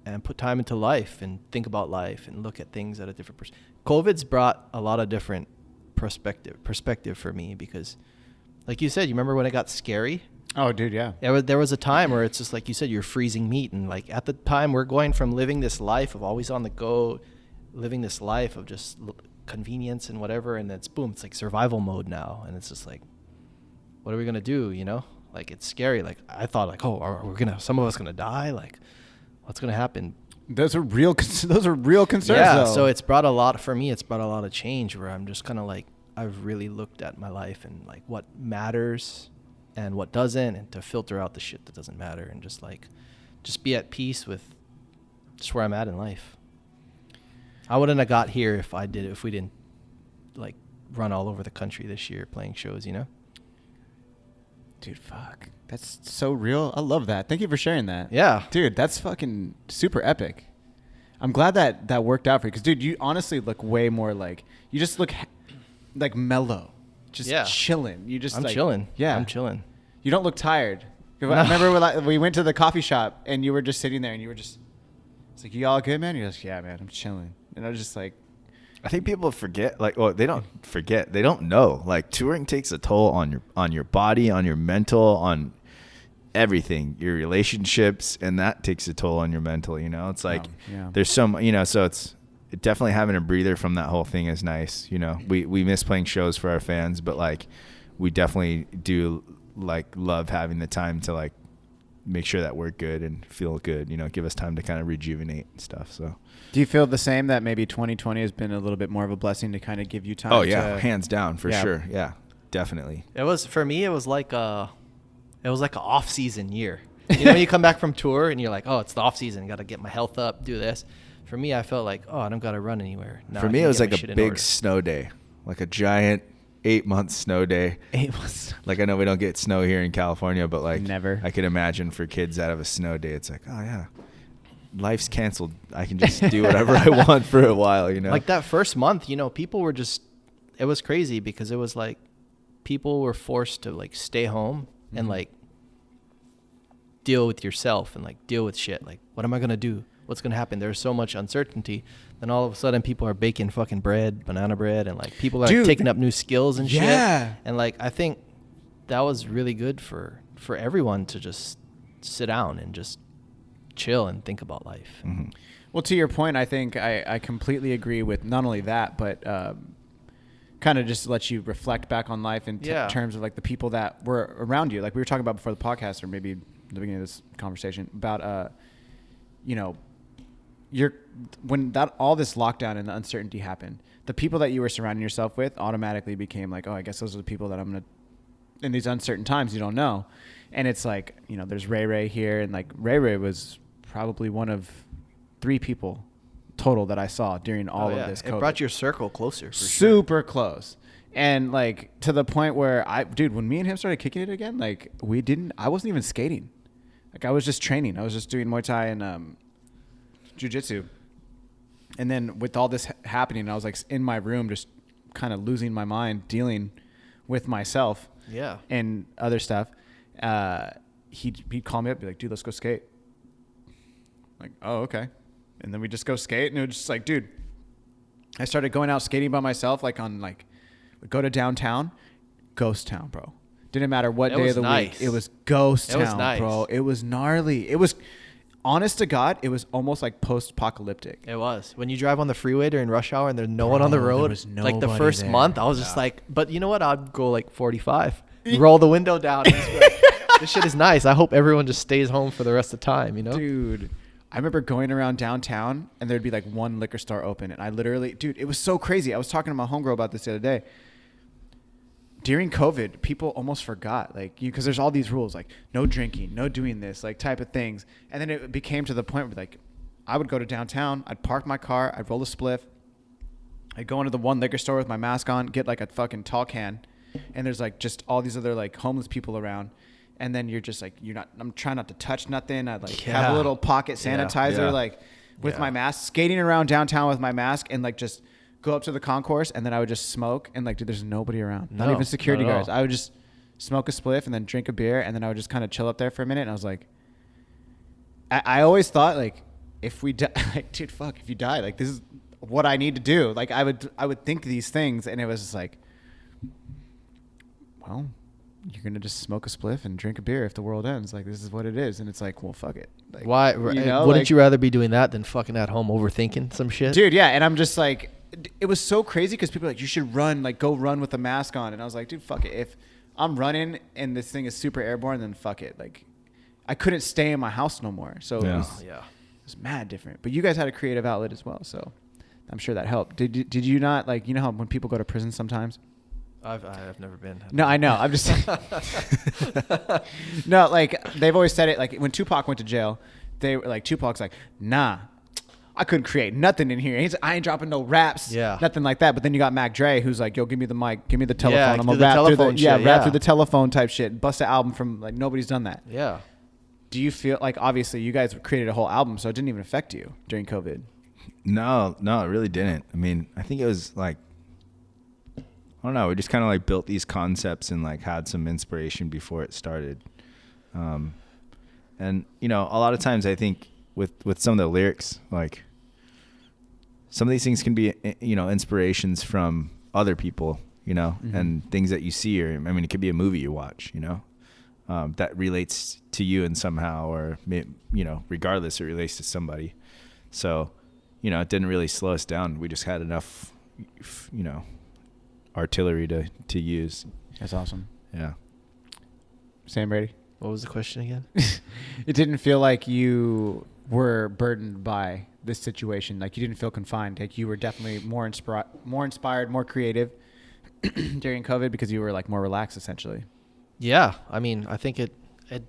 and put time into life and think about life and look at things at a different perspective. COVID's brought a lot of different perspective for me because, like you said, you remember when it got scary? Oh, dude, yeah. There was a time where it's just like you said, you're freezing meat. And like at the time, we're going from living this life of always on the go, living this life of just convenience and whatever. And it's boom, it's like survival mode now. And it's just like, what are we going to do? Like it's scary. Like I thought like, oh, are some of us going to die? Like what's going to happen? Those are real concerns. Yeah. Though. So it's brought a lot of change where I'm just kind of like, I've really looked at my life and like what matters and what doesn't, and to filter out the shit that doesn't matter and just be at peace with just where I'm at in life. I wouldn't have got here if we didn't like run all over the country this year playing shows, Dude, fuck. That's so real. I love that. Thank you for sharing that. Yeah. Dude, that's fucking super epic. I'm glad that worked out for you. Because, dude, you honestly look way more like, you just look like mellow. Just chilling. I'm chilling. Yeah. I'm chilling. You don't look tired. No. I remember we went to the coffee shop and you were just sitting there and you were just, it's like, you all good, man? You're like, yeah, man, I'm chilling. And I was just like, I think people forget, like, well, they don't forget. They don't know. Like, touring takes a toll on your body, on your mental, on everything, your relationships, and that takes a toll on your mental. You know, it's like there's so you know, so it's definitely having a breather from that whole thing is nice. You know, we miss playing shows for our fans, but like we definitely do like love having the time to like make sure that we're good and feel good. You know, give us time to kind of rejuvenate and stuff. So. Do you feel the same that maybe 2020 has been a little bit more of a blessing to kind of give you time? Oh yeah, hands down for sure. Yeah, definitely. It was for me. It was like an off season year. You know, when you come back from tour and you're like, oh, it's the off season. Got to get my health up, do this. For me, I felt like, oh, I don't got to run anywhere. Now for me, it was like a big snow day, like a giant 8-month snow day. 8 months. Like I know we don't get snow here in California, but like never. I could imagine for kids that have a snow day, it's like, oh yeah. Life's canceled. I can just do whatever I want for a while, you know? Like that first month, you know, people were just, it was crazy because it was like people were forced to like stay home and like deal with yourself and like deal with shit. Like, what am I going to do? What's going to happen? There's so much uncertainty. Then all of a sudden people are baking fucking bread, banana bread, and like people are like, taking up new skills and shit. And like, I think that was really good for everyone to just sit down and just chill and think about life. Mm-hmm. Well, to your point, I think I completely agree with not only that, but kind of just let you reflect back on life in terms of like the people that were around you. Like we were talking about before the podcast, or maybe the beginning of this conversation about, you know, when all this lockdown and the uncertainty happened, the people that you were surrounding yourself with automatically became like, oh, I guess those are the people that I'm going to, in these uncertain times, you don't know. And it's like, you know, there's Ray here, and like Ray was probably one of 3 people total that I saw during all of this COVID. It brought your circle closer. Super close. And like to the point where when me and him started kicking it again, like I wasn't even skating. Like I was just training. I was just doing Muay Thai and jiu-jitsu. And then with all this happening, I was like in my room, just kind of losing my mind, dealing with myself and other stuff. He'd call me up, be like, dude, let's go skate. Like, oh, okay. And then we just go skate, and it was just like, dude, I started going out skating by myself, like we'd go to downtown, ghost town, bro. Didn't matter what day of the week. It was ghost town, bro. It was gnarly. It was, honest to God, it was almost like post-apocalyptic. It was. When you drive on the freeway during rush hour and there's no one on the road, like the first month, I was just like, but you know what? I'd go like 45, roll the window down. And just be like, this shit is nice. I hope everyone just stays home for the rest of the time, you know? Dude, I remember going around downtown and there'd be like one liquor store open. And I literally, dude, it was so crazy. I was talking to my homegirl about this the other day. During COVID, people almost forgot, like, because there's all these rules, like no drinking, no doing this, like type of things. And then it became to the point where like I would go to downtown, I'd park my car, I'd roll a spliff, I'd go into the one liquor store with my mask on, get like a fucking tall can. And there's like just all these other like homeless people around. And then you're just like, I'm trying not to touch nothing. I'd like have a little pocket sanitizer, like with my mask, skating around downtown with my mask and like just go up to the concourse. And then I would just smoke and like, dude, there's nobody around. Not even security guards. I would just smoke a spliff and then drink a beer. And then I would just kind of chill up there for a minute. And I was like, I always thought like, if we die, like, dude, fuck, if you die, like this is what I need to do. Like I would think these things. And it was just like, well, you're going to just smoke a spliff and drink a beer if the world ends. Like, this is what it is. And it's like, well, fuck it. Like, why? You know, wouldn't you rather be doing that than fucking at home overthinking some shit? Dude, yeah. And I'm just like, it was so crazy because people are like, you should run, like go run with a mask on. And I was like, dude, fuck it. If I'm running and this thing is super airborne, then fuck it. Like, I couldn't stay in my house no more. So it was mad different. But you guys had a creative outlet as well. So I'm sure that helped. Did you not, like, you know how when people go to prison sometimes? I've never been. No, I know. I'm just no, like they've always said it. Like when Tupac went to jail, they were like, Tupac's like, nah, I couldn't create nothing in here. I ain't dropping no raps, nothing like that. But then you got Mac Dre, who's like, yo, give me the mic, give me the telephone. I'm gonna rap through rap through the telephone type shit. Bust an album from like nobody's done that. Yeah. Do you feel like obviously you guys created a whole album, so it didn't even affect you during COVID? No, it really didn't. I mean, I think it was like, I don't know. We just kind of like built these concepts and like had some inspiration before it started. And you know, a lot of times I think with some of the lyrics, like some of these things can be, inspirations from other people, and things that you see, or, I mean, it could be a movie you watch, that relates to you in somehow, or, regardless, it relates to somebody. So, it didn't really slow us down. We just had enough, artillery to use. That's awesome. Yeah. Sam, Brady? What was the question again? It didn't feel like you were burdened by this situation. Like, you didn't feel confined. Like, you were definitely more inspired, more creative during COVID because you were like more relaxed, essentially. Yeah. I mean, I think it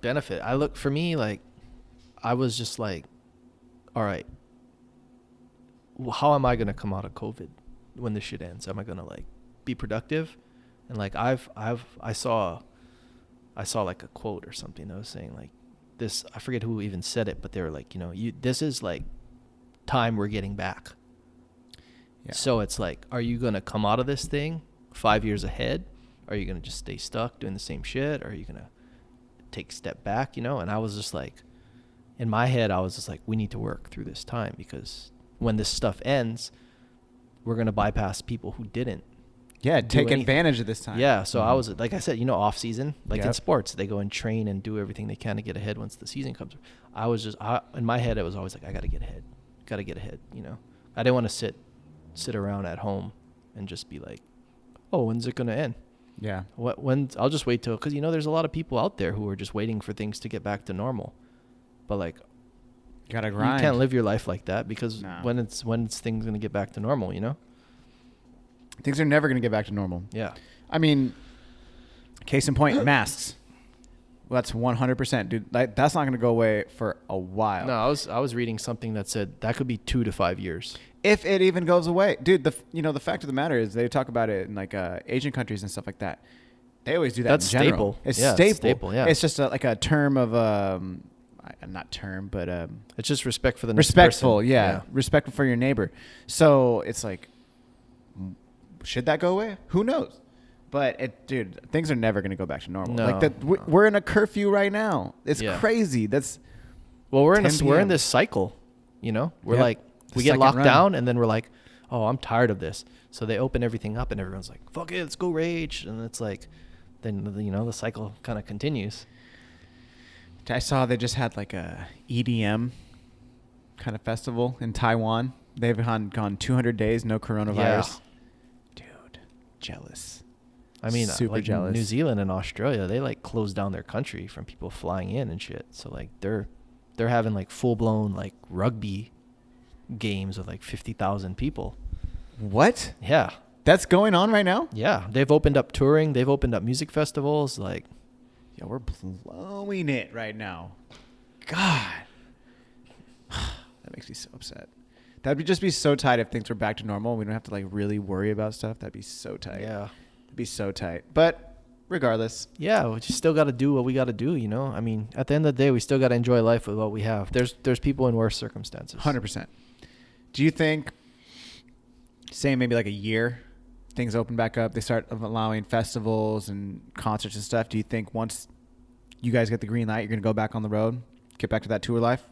benefit. For me, like, I was just like, all right, how am I going to come out of COVID when this shit ends? Am I going to like be productive? And like, I saw like a quote or something that was saying like this, I forget who even said it, but they were like, this is like time we're getting back. Yeah. So it's like, are you going to come out of this thing 5 years ahead? Are you going to just stay stuck doing the same shit? Or are you going to take a step back, And I was just like, in my head, I was just like, we need to work through this time, because when this stuff ends, we're going to bypass people who didn't. Yeah, take advantage of this time. Yeah, so I was, like I said, off season, like in sports, they go and train and do everything they can to get ahead once the season comes. I was just, in my head, it was always like, I got to get ahead. I didn't want to sit around at home and just be like, oh, when's it going to end? Yeah. I'll just wait till, because, there's a lot of people out there who are just waiting for things to get back to normal. But like, you gotta grind. You can't live your life like that, because when it's things going to get back to normal, Things are never going to get back to normal. Yeah. I mean, case in point, masks. Well, that's 100%, dude. That's not going to go away for a while. No, I was reading something that said that could be 2 to 5 years. If it even goes away. Dude, the fact of the matter is they talk about it in like Asian countries and stuff like that. They always do that. That's in general. Staple. It's staple. It's staple, yeah. It's just like a term of not term, but it's just respect for the next respectful, person. Yeah. Respectful for your neighbor. So it's like, should that go away? Who knows? But dude, things are never going to go back to normal. No, we're in a curfew right now. It's crazy. We're in this cycle. We're like, we get locked down, and then we're like, oh, I'm tired of this. So they open everything up, and everyone's like, fuck it, let's go rage. And it's like, then the cycle kind of continues. I saw they just had like a EDM kind of festival in Taiwan. They've gone 200 days, no coronavirus. Yeah. Dude, jealous. I mean, super like jealous. New Zealand and Australia, they like closed down their country from people flying in and shit. So like they're having like full blown like rugby games with like 50,000 people. What? Yeah. That's going on right now? Yeah. They've opened up touring. They've opened up music festivals. Like, yeah, we're blowing it right now. God. That makes me so upset. That'd just be so tight if things were back to normal. We don't have to like really worry about stuff. That'd be so tight. Yeah. It'd be so tight. But regardless. Yeah, we just still got to do what we got to do, I mean, at the end of the day, we still got to enjoy life with what we have. There's people in worse circumstances. 100%. Do you think, say maybe like a year, things open back up, they start allowing festivals and concerts and stuff, do you think once you guys get the green light, you're going to go back on the road, get back to that tour life?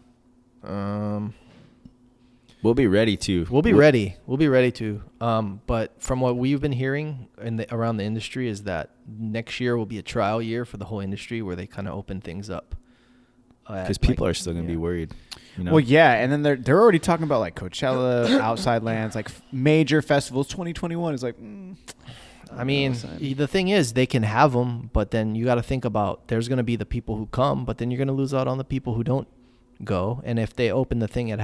We'll be ready to. We'll be ready. We'll be ready to. But from what we've been hearing around the industry is that next year will be a trial year for the whole industry where they kind of open things up. Because people are still going to be worried. Well, yeah, and then they're already talking about like Coachella, Outside Lands, like major festivals. 2021 is like. I mean, the thing is, they can have them, but then you got to think about there's going to be the people who come, but then you're going to lose out on the people who don't go. And if they open the thing at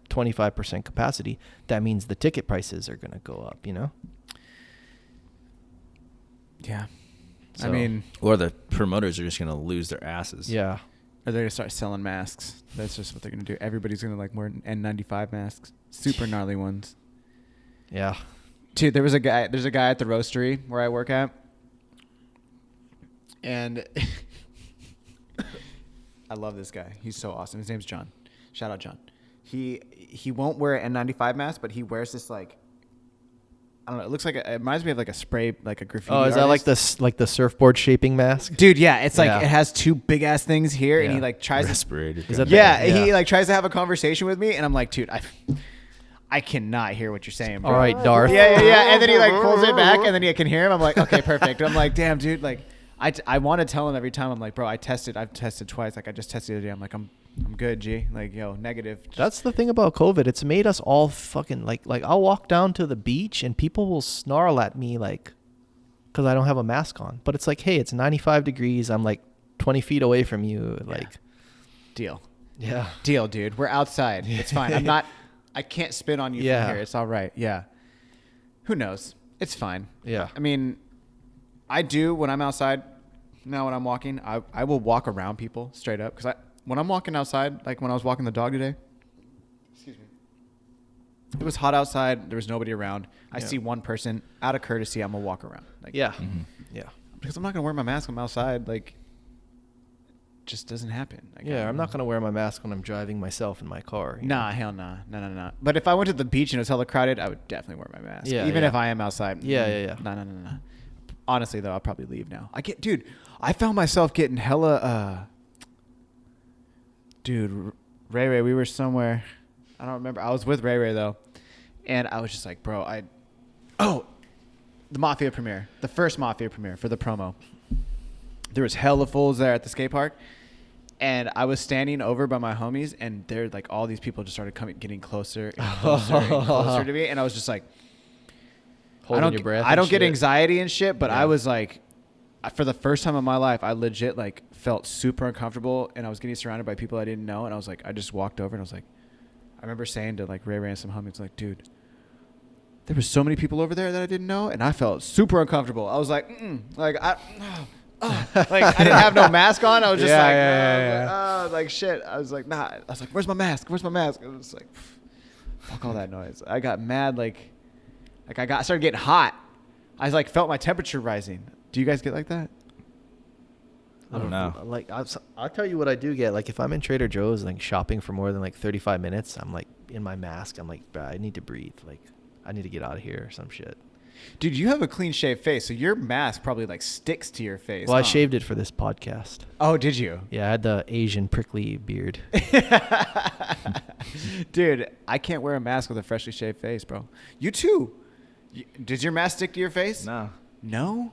25% capacity, that means the ticket prices are going to go up. Yeah. So, I mean, or the promoters are just going to lose their asses. Yeah. Or they're going to start selling masks. That's just what they're going to do. Everybody's going to like wear N95 masks. Super gnarly ones. Yeah. Dude, there's a guy at the roastery where I work at. And I love this guy. He's so awesome. His name's John. Shout out, John. He won't wear an N95 mask, but he wears this like, I don't know. It looks like it reminds me of like a spray, like a graffiti. Oh, is artist. that like the surfboard shaping mask? Dude, yeah. It's like it has two big ass things here, and he like tries respirated. he like tries to have a conversation with me, and I'm like, dude, I cannot hear what you're saying, bro. All right, Darth. Yeah. And then he like pulls it back, and then he can hear him. I'm like, okay, perfect. I'm like, damn, dude. Like, I want to tell him every time. I'm like, bro, I've tested twice. Like, I just tested the other day. I'm like, I'm good, G. Like, yo, negative. That's the thing about COVID. It's made us all fucking like I'll walk down to the beach and people will snarl at me like, because I don't have a mask on. But it's like, hey, it's 95 degrees. I'm like 20 feet away from you. Like, deal. Yeah. Deal, dude. We're outside. It's fine. I can't spit on you from here. It's all right. Yeah. Who knows? It's fine. Yeah. I mean, I do when I'm outside. Now when I'm walking, I will walk around people straight up because when I'm walking outside, like when I was walking the dog today, excuse me, it was hot outside. There was nobody around. I see one person. Out of courtesy, I'm gonna walk around. Like, Yeah. Mm-hmm. Yeah. because I'm not gonna wear my mask when I'm outside. Like, just doesn't happen. Like, Yeah. I'm not going to wear my mask when I'm driving myself in my car. you know? Nah, hell nah. No. But if I went to the beach and it was hella crowded, I would definitely wear my mask. Yeah, Even yeah. if I am outside. Yeah. No. Honestly, though, I'll probably leave now. Dude, I found myself getting hella, dude, Ray, we were somewhere. I don't remember. I was with Ray, though. And I was just like, bro, the Mafia premiere. The first Mafia premiere for the promo. There was hella fools there at the skate park. And I was standing over by my homies, and they're like, all these people just started getting closer and closer to me. And I was just like, Holding your breath. I don't get shit. anxiety and shit, but Yeah. I was like, for the first time in my life, I legit like felt super uncomfortable, and I was getting surrounded by people I didn't know. And I was like, I just walked over and I was like, I remember saying to like Ray and some homies, like, dude, there were so many people over there that I didn't know, and I felt super uncomfortable. I was like, like I didn't have no mask on. I was just like shit. I was like, nah. I was like, where's my mask? I was like, fuck all that noise. I got mad. I started getting hot. I like felt my temperature rising. Do you guys get like that? I don't know. Like, I'll tell you what I do get. Like, if I'm in Trader Joe's, like, shopping for more than, like, 35 minutes, I'm, like, in my mask. I'm like, bruh, I need to breathe. Like, I need to get out of here or some shit. Dude, you have a clean shaved face, so your mask probably, like, sticks to your face. Well, I shaved it for this podcast. Oh, did you? Yeah, I had the Asian prickly beard. Dude, I can't wear a mask with a freshly shaved face, bro. You too. Does your mask stick to your face? No. No?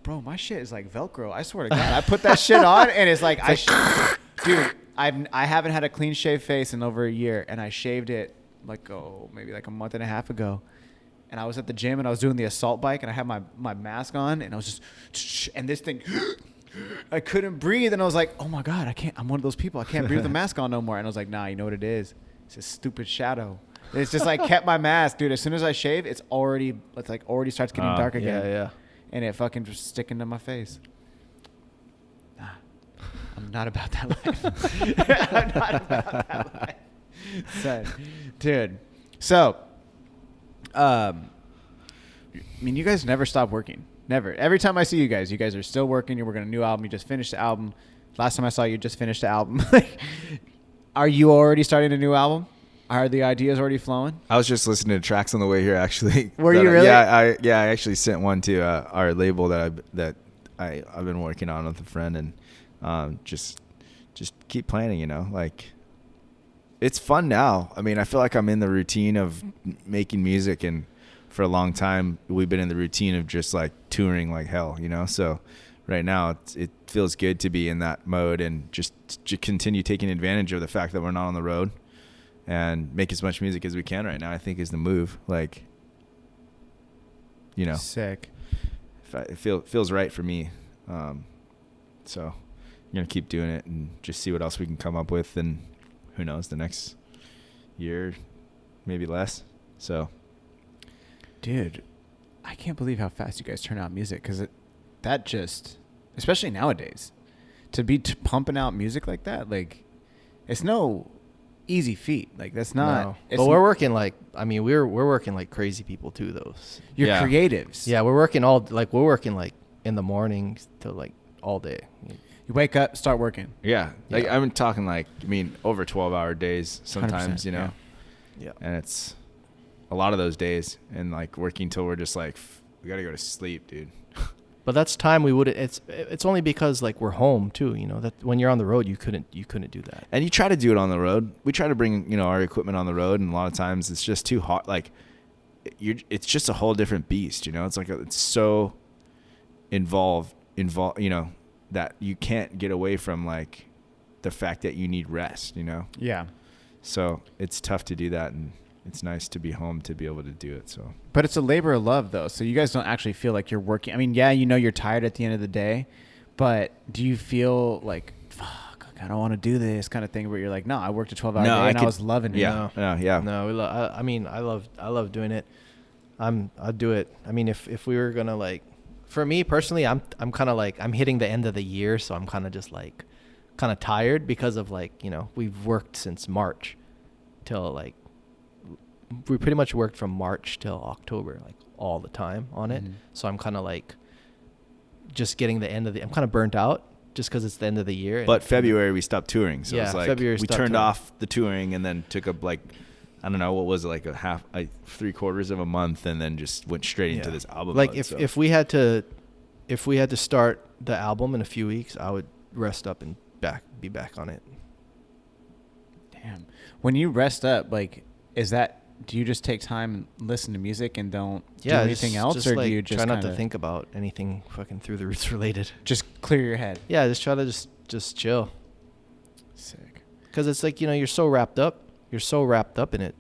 Bro, my shit is like Velcro. I swear to God. I put that shit on, and it's like, dude, I haven't had a clean shaved face in over a year, and I shaved it maybe like a month and a half ago. And I was at the gym, and I was doing the assault bike, and I had my mask on, and I was just, and this thing, I couldn't breathe, and I was like, oh my God, I'm one of those people. I can't breathe with the mask on no more. And I was like, nah, you know what it is? It's a stupid shadow. It's just like kept my mask, dude. As soon as I shave, it's already starts getting dark again. Yeah. And it fucking just sticking to my face. Nah, I'm not about that life. I'm not about that life. Son, dude. So, I mean, you guys never stop working. Never. Every time I see you guys are still working. You're working on a new album. You just finished the album. Last time I saw you, just finished the album. Are you already starting a new album? Are the ideas already flowing? I was just listening to tracks on the way here, actually. Were you really? Yeah, I actually sent one to our label that I've been working on with a friend, and just keep planning. You know, like it's fun now. I mean, I feel like I'm in the routine of making music, and for a long time we've been in the routine of just like touring like hell. You know, so right now it feels good to be in that mode and just continue taking advantage of the fact that we're not on the road. And make as much music as we can right now, I think, is the move. Like, you know, sick. It feels right for me. So I'm gonna keep doing it and just see what else we can come up with, and who knows, the next year, maybe less. So, dude, I can't believe how fast you guys turn out music, because that just, especially nowadays, to be pumping out music like that, like, it's no easy feat. Like, that's not. No. But we're working like, I mean, we're working like crazy people too, though. You're creatives. Yeah, we're working like in the mornings till like all day. You wake up, start working. yeah. Like I'm talking like, I mean, over 12-hour days sometimes, you know. Yeah. And it's a lot of those days, and like working till we're just like, we gotta go to sleep, dude. But that's time we would. It's only because like we're home too. You know that when you're on the road, you couldn't do that. And you try to do it on the road. We try to bring our equipment on the road, and a lot of times it's just too hard. Like it's just a whole different beast. It's like it's so involved. That you can't get away from like the fact that you need rest. Yeah. So it's tough to do that, and it's nice to be home to be able to do it. So, but it's a labor of love, though. So you guys don't actually feel like you're working. I mean, yeah, you're tired at the end of the day, but do you feel like, fuck, I don't want to do this kind of thing where you're like, no, I worked a 12-hour day and I was loving it. Yeah, yeah. No, I love doing it. I'll do it. I mean, if we were gonna like, for me personally, I'm kind of like I'm hitting the end of the year, so I'm kind of just like kind of tired because of like we've worked since March till like. We pretty much worked from March till October, like all the time on it. So I'm kind of like just getting the end of I'm kind of burnt out just because it's the end of the year. But February we stopped touring. So it's like February we turned off the touring and then took up like, I don't know, what was it, like three-quarters of a month, and then just went straight into this album. Like if we had to start the album in a few weeks, I would rest up and be back on it. Damn. When you rest up, like, do you just take time and listen to music and don't do anything else, or like do you just try not to think about anything fucking Through the Roots related? Just clear your head. Yeah, just try to just chill. Sick. Because it's like you're so wrapped up. You're so wrapped up in it.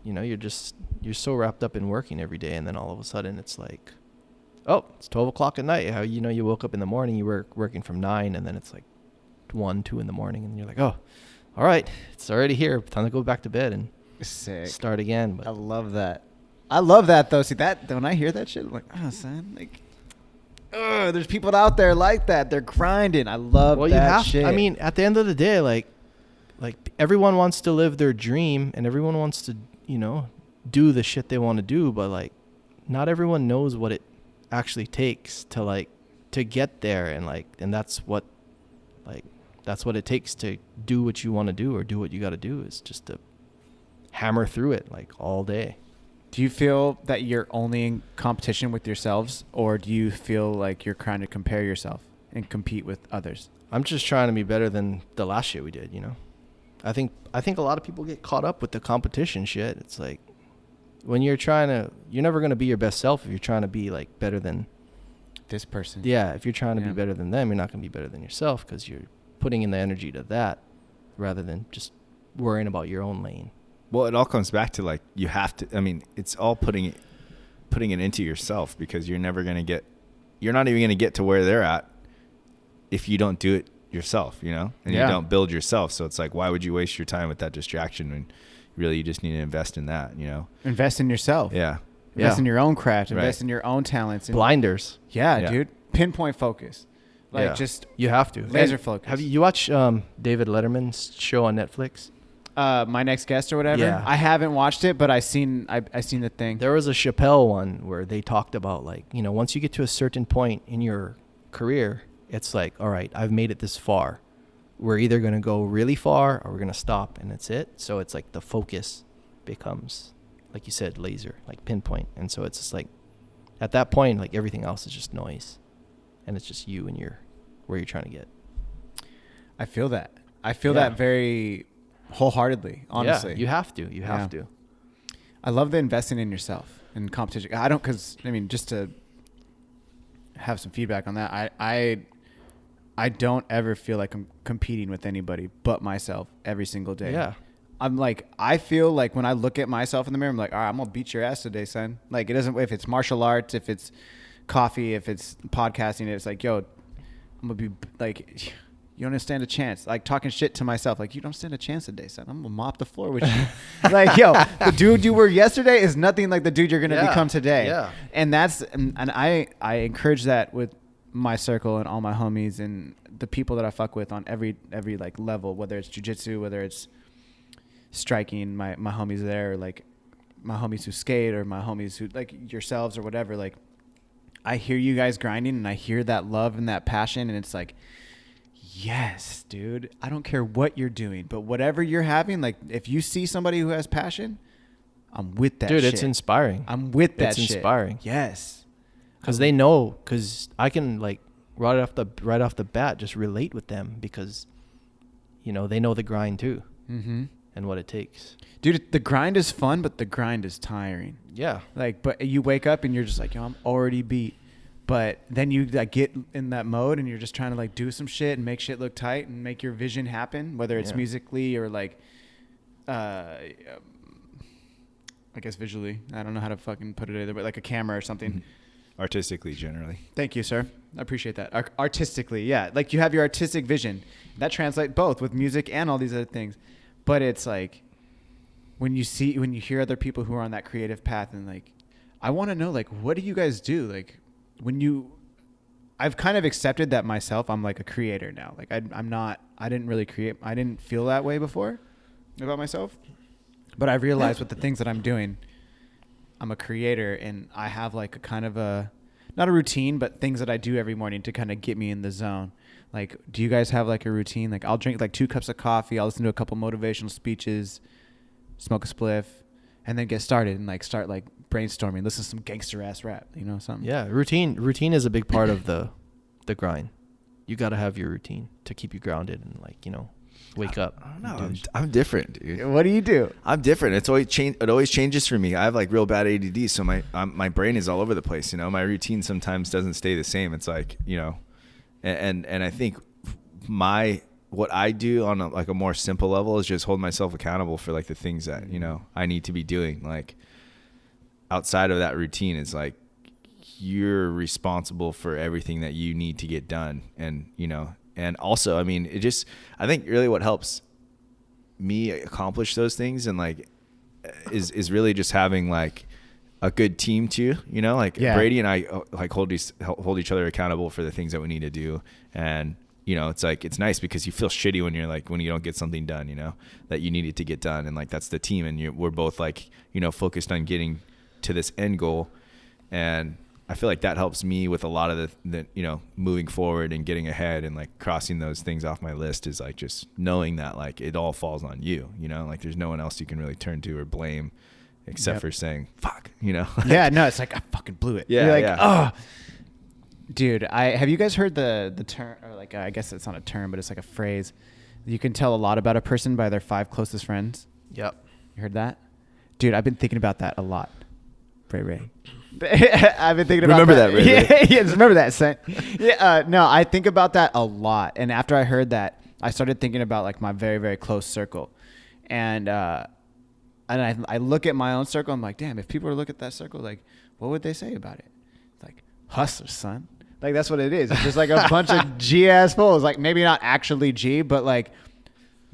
You're so wrapped up in working every day, and then all of a sudden it's like, oh, it's 12 o'clock at night. How you woke up in the morning, you were working from 9, and then it's like 1, 2 in the morning, and you're like, oh, all right, it's already here. Time to go back to bed and start again. But I love that though. See that when I hear that shit, I'm like, oh, son, like, there's people out there like that. They're grinding. I love that shit. I mean, at the end of the day, like everyone wants to live their dream, and everyone wants to, do the shit they want to do, but like, not everyone knows what it actually takes to get there, and that's what it takes to do what you want to do, or do what you got to do, is just to hammer through it like all day. Do you feel that you're only in competition with yourselves, or do you feel like you're trying to compare yourself and compete with others? I'm just trying to be better than the last shit we did, I think a lot of people get caught up with the competition shit. It's like when you're never going to be your best self if you're trying to be like better than this person. Yeah, if you're trying to be better than them, you're not going to be better than yourself, because you're putting in the energy to that rather than just worrying about your own lane. Well, it all comes back to like, you have to, I mean, it's all putting it into yourself, because you're not even going to get to where they're at if you don't do it yourself, and you don't build yourself. So it's like, why would you waste your time with that distraction when really you just need to invest in that, Invest in yourself. Yeah. Invest in your own craft. Invest in your own talents. Blinders. Yeah, dude. Pinpoint focus. Like, just you have to. Laser focus. Have you watched David Letterman's show on Netflix? My Next Guest or whatever. Yeah. I haven't watched it, but I seen the thing. There was a Chappelle one where they talked about like, once you get to a certain point in your career, it's like, all right, I've made it this far. We're either going to go really far or we're going to stop, and that's it. So it's like the focus becomes, like you said, laser, like pinpoint. And so it's just like, at that point, like everything else is just noise, and it's just you and where you're trying to get. I feel that. That very wholeheartedly, honestly. Yeah, you have to. You have to. I love the investing in yourself in competition. Just to have some feedback on that, I don't ever feel like I'm competing with anybody but myself every single day. Yeah. I'm like, I feel like when I look at myself in the mirror, I'm like, all right, I'm going to beat your ass today, son. Like, it doesn't, if it's martial arts, if it's coffee, if it's podcasting, it's like, yo, I'm going to be like, you don't stand a chance. Like, talking shit to myself. Like, you don't stand a chance today, son. I'm going to mop the floor with you. Like, yo, the dude you were yesterday is nothing like the dude you're going to become today. Yeah. And I encourage that with my circle and all my homies and the people that I fuck with on every like level, whether it's jiu-jitsu, whether it's striking, my homies there, or like my homies who skate, or my homies who like yourselves or whatever. Like, I hear you guys grinding, and I hear that love and that passion, and it's like, yes, dude, I don't care what you're doing, but whatever you're having, like, if you see somebody who has passion, I'm with that shit. Dude, it's inspiring. I'm with that shit. It's inspiring. Yes. Because they know. Because I can like right off the bat just relate with them because, you know, they know the grind too. Mm-hmm. And what it takes. Dude, the grind is fun, but the grind is tiring. Yeah. Like, but you wake up and you're just like, yo, I'm already beat. But then you like get in that mode and you're just trying to like do some shit and make shit look tight and make your vision happen, whether it's musically or like, I guess visually. I don't know how to fucking put it either, but like a camera or something. Mm-hmm. Artistically, generally. Thank you, sir. I appreciate that. Artistically, yeah. Like you have your artistic vision. That translates both with music and all these other things. But it's like when you hear other people who are on that creative path and like, I want to know, like, what do you guys do? Like I've kind of accepted that myself. I'm like a creator now. Like I didn't really create. I didn't feel that way before about myself, but I realized with the things that I'm doing, I'm a creator and I have like a kind of not a routine, but things that I do every morning to kind of get me in the zone. Like, do you guys have like a routine? Like I'll drink like 2 cups of coffee. I'll listen to a couple motivational speeches, smoke a spliff, and then get started and like start like brainstorming, listen to some gangster ass rap, you know, something. Yeah. Routine is a big part of the grind. You got to have your routine to keep you grounded and like, you know, wake up. I don't know. I'm different, dude. What do you do? I'm different. It always changes for me. I have like real bad ADD, so my brain is all over the place. You know, my routine sometimes doesn't stay the same. It's like, you know, and I think what I do on a more simple level is just hold myself accountable for like the things that, you know, I need to be doing. Like outside of that routine is like you're responsible for everything that you need to get done. And, you know, and also, I mean, I think really what helps me accomplish those things and like is really just having like a good team too, you know, like Brady and I like hold each other accountable for the things that we need to do. And, you know, it's like, it's nice because you feel shitty when you don't get something done, you know, that you needed to get done. And like, that's the team. And we're both like, you know, focused on getting to this end goal. And I feel like that helps me with a lot of the, you know, moving forward and getting ahead and like crossing those things off my list is like just knowing that like it all falls on you, you know, like there's no one else you can really turn to or blame except for saying, fuck, you know? Yeah, no, it's like, I fucking blew it. Yeah. You're like, yeah. oh, dude, have you guys heard the term, or like, I guess it's not a term, but it's like a phrase. You can tell a lot about a person by their 5 closest friends. Yep. You heard that? Dude, I've been thinking about that a lot. Ray. I've been thinking about remember that, Ray. Yeah, remember that, son. Yeah, no, I think about that a lot. And after I heard that, I started thinking about like my very, very close circle. And I look at my own circle. I'm like, damn, if people were to look at that circle, like, what would they say about it? It's like, hustlers, son. Like, that's what it is. It's just like a bunch of G-ass fools. Like, maybe not actually G, but like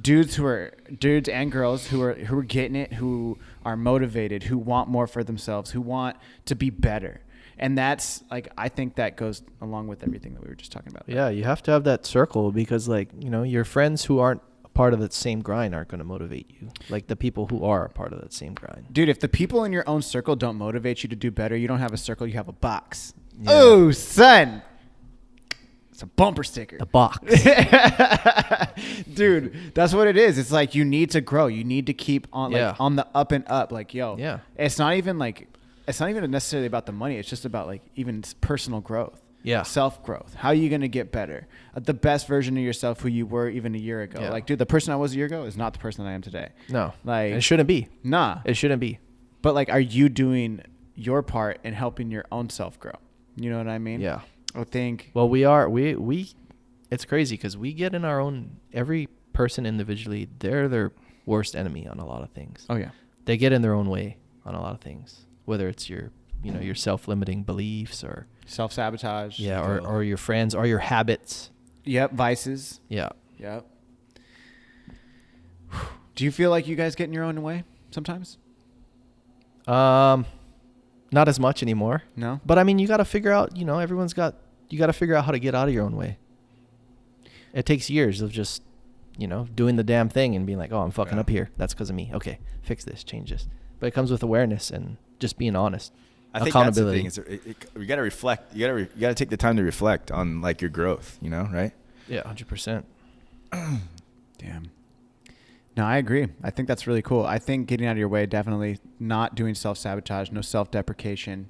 dudes and girls who are getting it, who are motivated, who want more for themselves, who want to be better. And that's like, I think that goes along with everything that we were just talking about. Yeah, you have to have that circle because like, you know, your friends who aren't a part of that same grind aren't going to motivate you. Like the people who are a part of that same grind. Dude, if the people in your own circle don't motivate you to do better, you don't have a circle, you have a box. Yeah. Oh, son. It's a bumper sticker. The box. Dude, that's what it is. It's like you need to grow. You need to keep on like on the up and up. Like, yo, it's not even necessarily about the money. It's just about like even personal growth. Yeah. Self-growth. How are you going to get better? The best version of yourself who you were even a year ago. Yeah. Like, dude, the person I was a year ago is not the person I am today. No. Like, and it shouldn't be. Nah. It shouldn't be. But like, are you doing your part in helping your own self grow? You know what I mean? Yeah. I think. Well, it's crazy because we get in our own, every person individually, they're their worst enemy on a lot of things. Oh yeah. They get in their own way on a lot of things, whether it's your self-limiting beliefs or self-sabotage. Yeah. Or your friends or your habits. Yep. Vices. Yeah. Yep. Do you feel like you guys get in your own way sometimes? Not as much anymore. No. But I mean, you got to figure out, you got to figure out how to get out of your own way. It takes years of just, doing the damn thing and being like, oh, I'm fucking up here. That's because of me. Okay. Fix this, change this. But it comes with awareness and just being honest. I think accountability. That's the thing. You got to reflect. You got to take the time to reflect on like your growth, right? Yeah. 100%. Damn. No, I agree. I think that's really cool. I think getting out of your way, definitely not doing self-sabotage, no self-deprecation.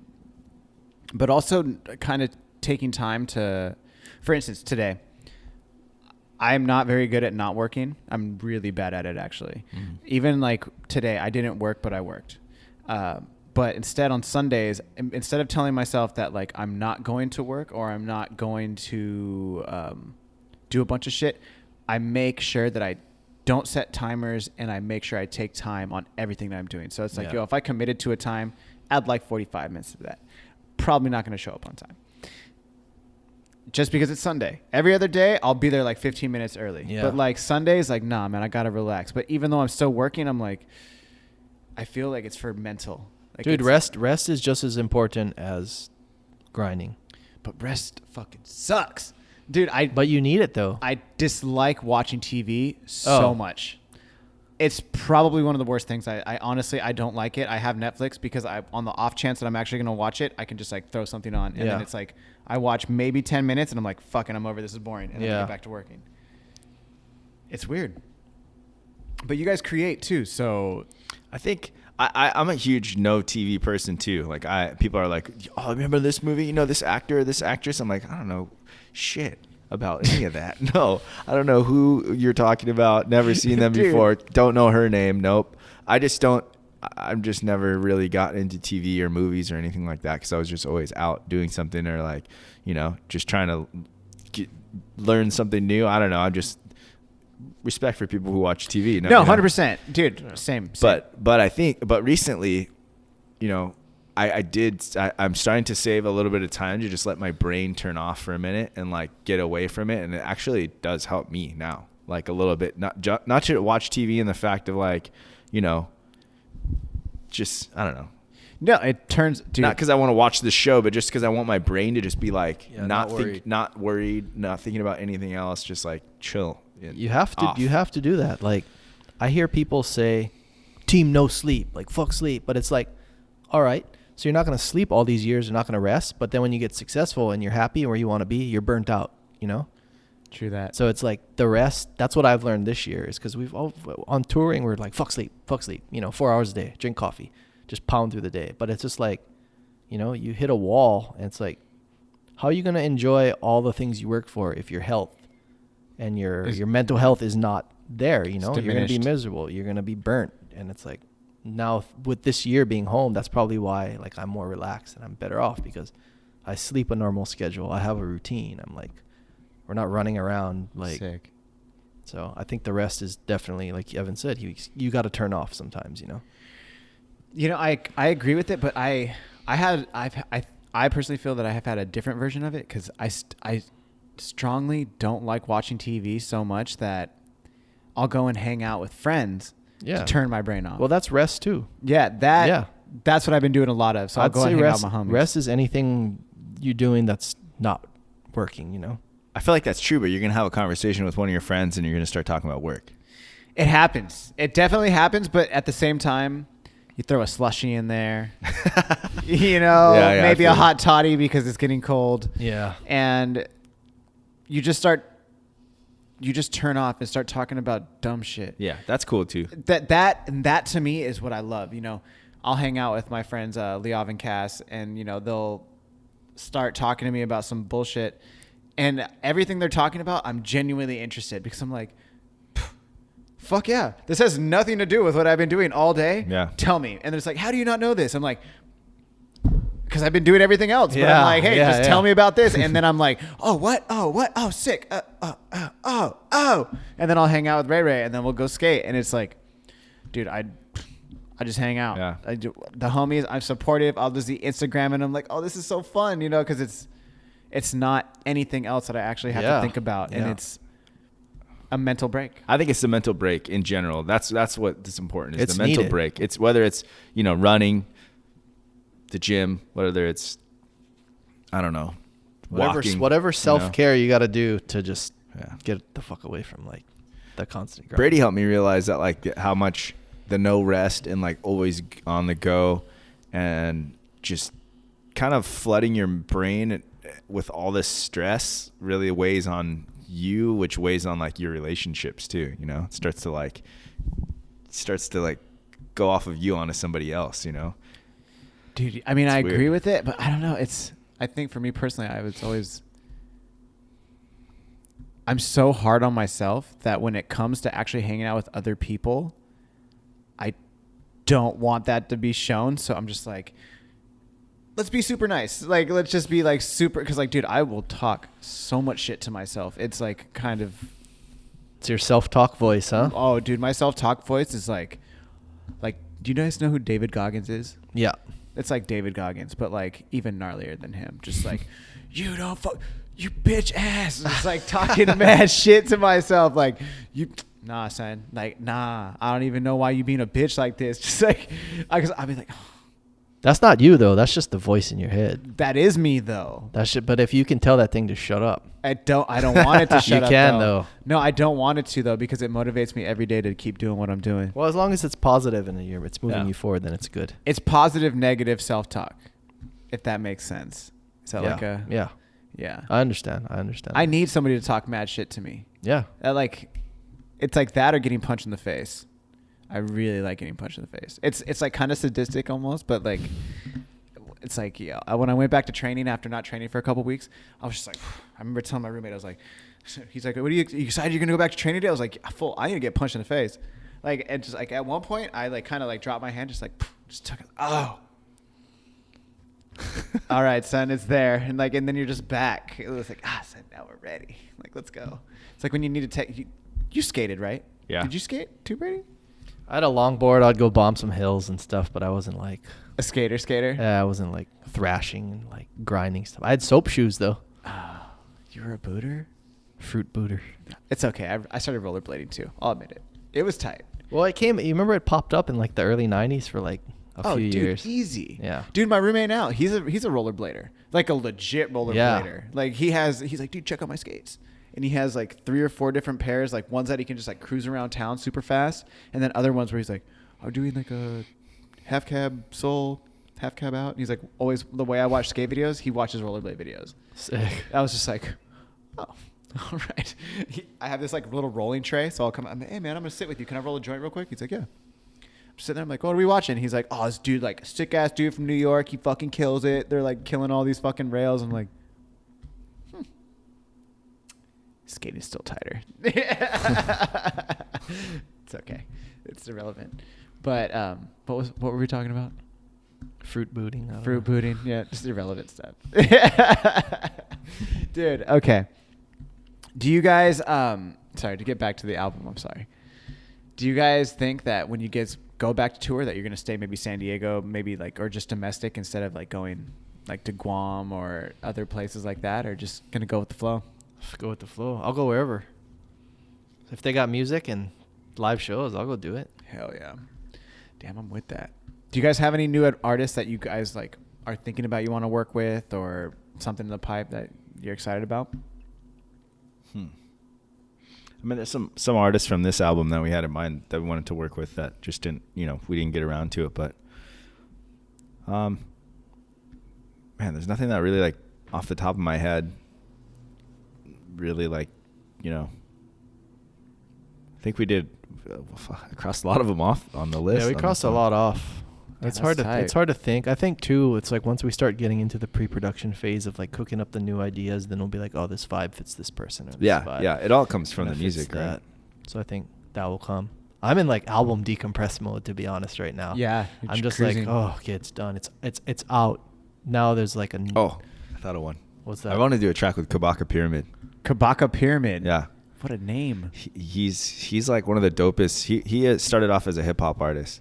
but also kind of taking time to, for instance, today, I'm not very good at not working. I'm really bad at it, actually. Mm-hmm. Even like today, I didn't work, but I worked. But instead on Sundays, instead of telling myself that like I'm not going to work or I'm not going to do a bunch of shit, I make sure that I don't set timers and I make sure I take time on everything that I'm doing. So it's like, yo, if I committed to a time, add like 45 minutes to that. Probably not going to show up on time. Just because it's Sunday. Every other day, I'll be there like 15 minutes early. Yeah. But like Sundays, like, nah, man, I got to relax. But even though I'm still working, I'm like, I feel like it's for mental. Like, dude, rest is just as important as grinding. But rest fucking sucks. Dude, But you need it, though. I dislike watching TV so much. It's probably one of the worst things. I honestly, I don't like it. I have Netflix because on the off chance that I'm actually going to watch it, I can just like throw something on. And then it's like, I watch maybe 10 minutes and I'm like, fucking, I'm over. This is boring. And then I get back to working. It's weird. But you guys create too. So I think I'm a huge no TV person too. Like people are like, oh, remember this movie? You know, this actor, this actress. I'm like, I don't know shit about any of that. No, I don't know who you're talking about. Never seen them before. Don't know her name. Nope. I'm just never really gotten into TV or movies or anything like that because I was just always out doing something or like, you know, just trying to learn something new. I don't know. I'm just respect for people who watch TV. No, 100%. Dude, same. But recently, you know, I'm starting to save a little bit of time to just let my brain turn off for a minute and like get away from it. And it actually does help me now, like a little bit, not to watch TV and the fact of like, you know, just, I don't know. No, it turns, dude. Not because I want to watch the show, but just because I want my brain to just be like, not worried, not thinking about anything else, just like chill. You have to do that. Like I hear people say, team no sleep, like fuck sleep. But it's like, all right. So you're not going to sleep all these years. You're not going to rest. But then when you get successful and you're happy where you want to be, you're burnt out, you know? True that. So it's like the rest. That's what I've learned this year is because we've all on touring. We're like, fuck sleep, you know, 4 hours a day, drink coffee, just pound through the day. But it's just like, you know, you hit a wall and it's like, how are you going to enjoy all the things you work for if your health and your mental health is not there, you know? You're going to be miserable. You're going to be burnt. And it's like, now with this year being home, that's probably why like I'm more relaxed and I'm better off because I sleep a normal schedule. I have a routine. I'm like, we're not running around like. Sick. So I think the rest is definitely like Evan said. You got to turn off sometimes, you know. You know, I agree with it, but I personally feel that I have had a different version of it because I strongly don't like watching TV so much that I'll go and hang out with friends. Yeah. To turn my brain off. Well, that's rest too. Yeah, that's what I've been doing a lot of. So I'll go and hang out with my homies. Rest is anything you're doing that's not working, you know? I feel like that's true, but you're going to have a conversation with one of your friends and you're going to start talking about work. It happens. It definitely happens, but at the same time, you throw a slushie in there. You know, maybe a hot toddy because it's getting cold. Yeah. And you just turn off and start talking about dumb shit. Yeah, that's cool too. That to me is what I love. You know, I'll hang out with my friends Leov and Cass, and you know they'll start talking to me about some bullshit, and everything they're talking about, I'm genuinely interested because I'm like, fuck yeah, this has nothing to do with what I've been doing all day. Yeah, tell me. And it's like, how do you not know this? I'm like, because I've been doing everything else. But I'm like, hey, just tell me about this. And then I'm like, oh, what? Oh, what? Oh, sick. Oh. And then I'll hang out with Ray and then we'll go skate. And it's like, dude, I just hang out. Yeah. The homies, I'm supportive. I'll just see Instagram and I'm like, oh, this is so fun, you know, because it's not anything else that I actually have to think about. And it's a mental break. I think it's the mental break in general. That's what is important. It's the mental break. It's whether it's, you know, running, the gym, whether it's, I don't know, walking, whatever self-care you got to do to just get the fuck away from like the constant grind. Brady helped me realize that like how much the no rest and like always on the go and just kind of flooding your brain with all this stress really weighs on you, which weighs on like your relationships too, you know. It starts to like go off of you onto somebody else, you know. Dude, I mean, I agree with it, but I don't know. I think for me personally, I'm so hard on myself that when it comes to actually hanging out with other people, I don't want that to be shown. So I'm just like, let's be super nice. Like, let's just be like super, because like, dude, I will talk so much shit to myself. It's like kind of. It's your self-talk voice, huh? Oh, dude, my self-talk voice is like, do you guys know who David Goggins is? Yeah. It's like David Goggins, but like even gnarlier than him. Just like, you don't fuck, you bitch ass. Just like talking mad shit to myself. Like, nah, son. Like, nah, I don't even know why you being a bitch like this. Just like, I'll be like, oh. That's not you though. That's just the voice in your head. That is me though. But if you can tell that thing to shut up. I don't want it to shut up. You can though. No, I don't want it to though, because it motivates me every day to keep doing what I'm doing. Well, as long as it's positive and it's moving you forward, then it's good. It's positive, negative self-talk, if that makes sense. Is that like a... Yeah. Yeah. I understand. I need somebody to talk mad shit to me. Yeah. It's like that or getting punched in the face. I really like getting punched in the face. It's like kind of sadistic almost, but like... It's like, yeah, when I went back to training after not training for a couple weeks, I was just like, I remember telling my roommate, I was like, he's like, what are you excited you're going to go back to training today? I was like, I need to get punched in the face. Like, and just like at one point, I like kind of like dropped my hand, just like, just took it. Oh. All right, son, it's there. And then you're just back. It was like, son, now we're ready. Like, let's go. It's like when you need to take, you skated, right? Yeah. Did you skate too, Brady? I had a longboard. I'd go bomb some hills and stuff, but I wasn't like a skater. Yeah, I wasn't like thrashing and like grinding stuff. I had soap shoes though. You were a booter? Fruit booter. It's okay. I started rollerblading too. I'll admit it. It was tight. Well, you remember it popped up in like the early 90s for like a few years. Easy. Yeah. Dude, my roommate now, he's a rollerblader. Like a legit rollerblader. Yeah. Like he's like, dude, check out my skates. And he has like 3 or 4 different pairs, like ones that he can just like cruise around town super fast, and then other ones where he's like, I'm doing like a half cab soul, half cab out. And he's like, always the way I watch skate videos, he watches rollerblade videos. Sick. I was just like, oh, all right. I have this like little rolling tray, so I'll come. I'm like, hey man, I'm gonna sit with you. Can I roll a joint real quick? He's like, yeah. I'm sitting there. I'm like, what are we watching? He's like, oh, this dude, like sick ass dude from New York. He fucking kills it. They're like killing all these fucking rails. I'm like, skating's still tighter. It's okay. It's irrelevant. But what were we talking about? Fruit booting. Fruit booting. Yeah, just irrelevant stuff. Dude, okay. Do you guys sorry, to get back to the album, I'm sorry. Do you guys think that when you guys go back to tour that you're going to stay maybe San Diego, maybe like, or just domestic instead of like going like to Guam or other places like that, or just going to go with the flow? Go with the flow. I'll go wherever. If they got music and live shows, I'll go do it. Hell yeah. Damn, I'm with that. Do you guys have any new artists that you guys like are thinking about you want to work with, or something in the pipe that you're excited about? I mean, there's some artists from this album that we had in mind that we wanted to work with that just didn't, we didn't get around to it. But, man, there's nothing that really like off the top of my head really like, I think we did crossed a lot of them off on the list. Yeah, we crossed a lot off. It's hard to think. I think too, it's like once we start getting into the pre-production phase of like cooking up the new ideas, then we'll be like, oh, this vibe fits this person. Or this vibe. Yeah. It all comes from the music, right? So I think that will come. I'm in like album decompress mode, to be honest, right now. Yeah. I'm just cruising. like, oh, okay, it's done. It's out. Now there's like a... Oh, I thought of one. What's that? I want to do a track with Kabaka Pyramid. Kabaka Pyramid. Yeah. What a name. He's like one of the dopest. He started off as a hip hop artist,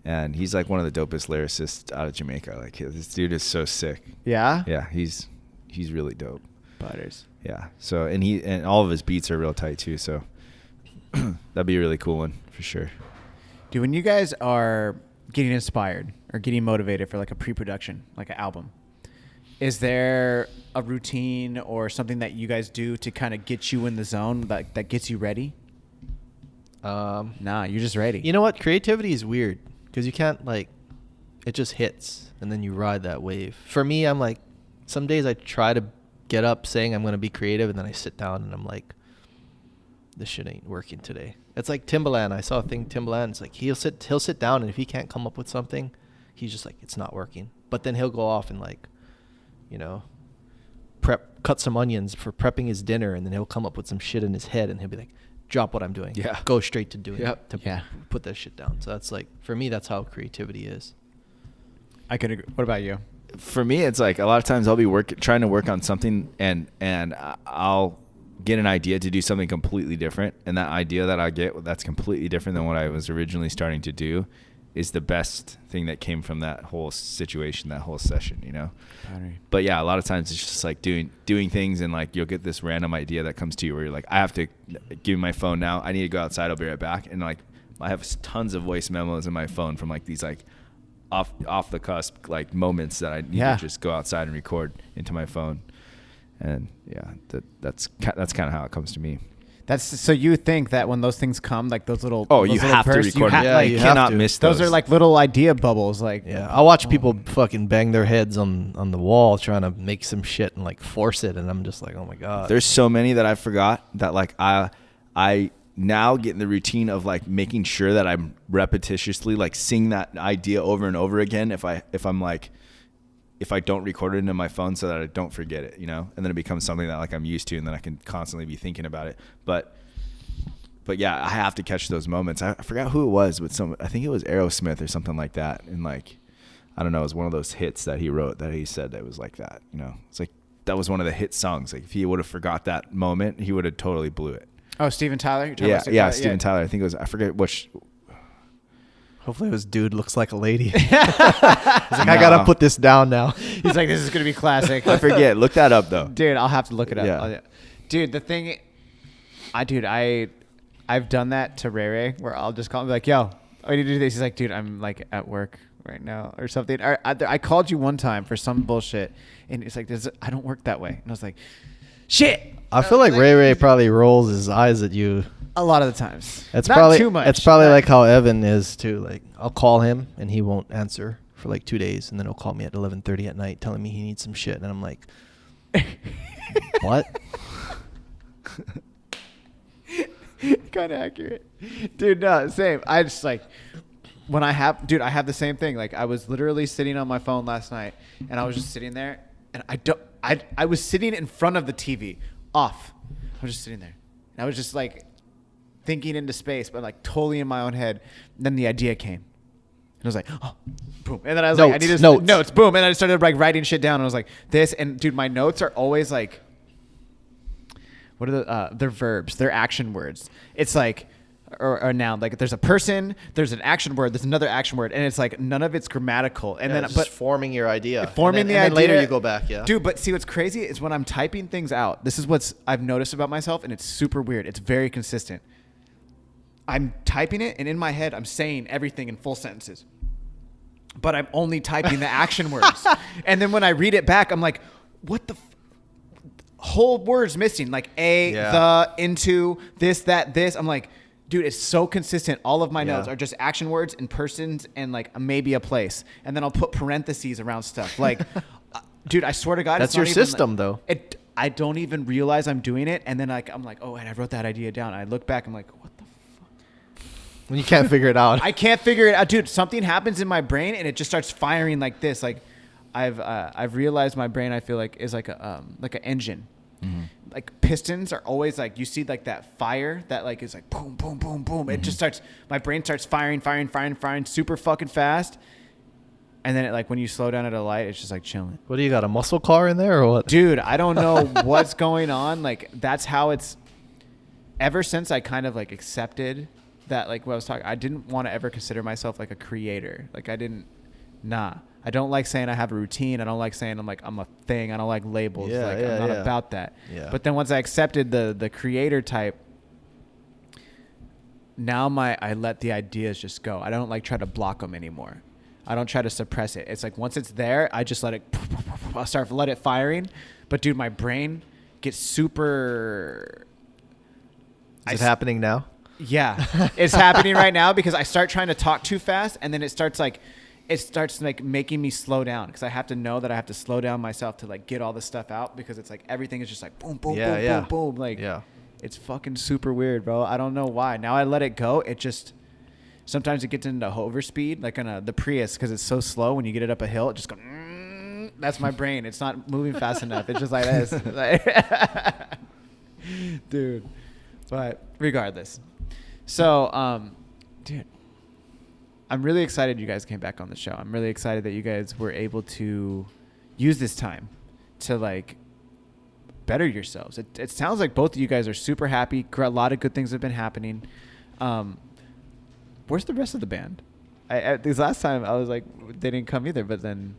and he's like one of the dopest lyricists out of Jamaica. Like this dude is so sick. Yeah? Yeah, he's really dope. Butters. Yeah. So and all of his beats are real tight too, so that'd be a really cool one for sure. Dude, when you guys are getting inspired or getting motivated for like a pre-production, like an album, is there a routine or something that you guys do to kind of get you in the zone that gets you ready? Nah, you're just ready. You know what? Creativity is weird because you can't like, it just hits and then you ride that wave. For me, I'm like, some days I try to get up saying I'm going to be creative and then I sit down and I'm like, this shit ain't working today. It's like Timbaland. I saw a thing, Timbaland. It's like he'll sit down and if he can't come up with something, he's just like, it's not working. But then he'll go off and like, cut some onions for prepping his dinner, and then he'll come up with some shit in his head, and he'll be like, drop what I'm doing. Yeah. Go straight to doing Yep. it. To put that shit down. So that's like, for me, that's how creativity is. I can agree. What about you? For me, it's like a lot of times I'll be trying to work on something, and I'll get an idea to do something completely different, and that idea that I get that's completely different than what I was originally starting to do is the best thing that came from that whole situation, that whole session, you know. But yeah, a lot of times it's just like doing things, and like you'll get this random idea that comes to you where you're like, I have to give me my phone now, I need to go outside, I'll be right back. And like I have tons of voice memos in my phone from like these like off the cusp like moments that I need to just go outside and record into my phone. And yeah, that's kind of how it comes to me. That's so you think that when those things come, like those little you little have bursts, to record you them. like, you cannot miss those. Those are like little idea bubbles. Like I watch people fucking bang their heads on the wall trying to make some shit and like force it, and I'm just like, oh my god. There's so many that I forgot that like I now get in the routine of like making sure that I'm repetitiously like seeing that idea over and over again if I don't record it into my phone so that I don't forget it, you know, and then it becomes something that like I'm used to, and then I can constantly be thinking about it. But yeah, I have to catch those moments. I forgot who it was with I think it was Aerosmith or something like that. And like, I don't know, it was one of those hits that he wrote that he said that was like that, you know, it's like, that was one of the hit songs. Like if he would have forgot that moment, he would have totally blew it. Oh, Steven Tyler? You're talking about Steven Tyler? Steven Tyler. I think it was, I forget which. Hopefully it was dude looks like a lady. He's like, I gotta put this down now. He's like, this is gonna be classic. I forget. Look that up though. Dude, I'll have to look it up. Yeah. Dude, the thing, I've done that to Ray Ray where I'll just call him and be like, yo, I need to do this. He's like, dude, I'm like at work right now or something. I called you one time for some bullshit, and it's like, I don't work that way. And I was like, shit. I feel like Ray Ray probably rolls his eyes at you a lot of the times. It's not probably too much. It's probably like how Evan is too. Like I'll call him and he won't answer for like 2 days, and then he'll call me at 11:30 at night telling me he needs some shit, and I'm like, what? Kind of accurate, dude. No, same. I just like when I have the same thing. Like I was literally sitting on my phone last night, and I was just sitting there, and I was sitting in front of the TV, off. I was just sitting there, and I was just like thinking into space, but like totally in my own head. And then the idea came, and I was like, oh, boom. And then I was like, I need to notes, boom. And I started like writing shit down, and I was like, this, and dude, my notes are always like, what are they're verbs, they're action words. It's like, or a noun. Like there's a person, there's an action word, there's another action word, and it's like none of it's grammatical. And then, but forming your idea, forming the idea. And then later you go back, dude. But see, what's crazy is when I'm typing things out. This is what I've noticed about myself, and it's super weird. It's very consistent. I'm typing it, and in my head, I'm saying everything in full sentences, but I'm only typing the action words. And then when I read it back, I'm like, what the. Whole words missing, like the, into, this, that, this. I'm like, dude, it's so consistent. All of my notes are just action words and persons and like maybe a place. And then I'll put parentheses around stuff. Like, dude, I swear to God. That's your system, though. I don't even realize I'm doing it. And then like I'm like, oh, and I wrote that idea down. I look back, I'm like, what the fuck? When you can't figure it out. I can't figure it out. Dude, something happens in my brain and it just starts firing like this. Like, I've realized my brain, I feel like, is like an engine. Mm-hmm. Like pistons are always like, you see like that fire that like is like boom, boom, boom, boom. Mm-hmm. It just starts, my brain starts firing super fucking fast. And then it like, when you slow down at a light, it's just like chilling. What do you got, a muscle car in there or what? Dude, I don't know what's going on. Like that's how it's, ever since I kind of like accepted that, like what I was talking, I didn't want to ever consider myself like a creator. Like I don't like saying I have a routine. I don't like saying I'm a thing. I don't like labels. I'm not about that. Yeah. But then once I accepted the creator type, now I let the ideas just go. I don't like try to block them anymore. I don't try to suppress it. It's like once it's there, I just let it firing. But dude, my brain gets super. Is it happening now? Yeah, it's happening right now because I start trying to talk too fast, and then it starts like making me slow down because I have to know that I have to slow down myself to like get all this stuff out because it's like everything is just like boom, boom, boom, boom. Like, it's fucking super weird, bro. I don't know why. Now I let it go. It just, sometimes it gets into hover speed, like on the Prius because it's so slow when you get it up a hill. It just goes, That's my brain. It's not moving fast enough. It's just like this. Dude. But regardless. So, dude, I'm really excited you guys came back on the show. I'm really excited that you guys were able to use this time to like better yourselves. It sounds like both of you guys are super happy. A lot of good things have been happening. Where's the rest of the band? This last time I was like, they didn't come either, but then...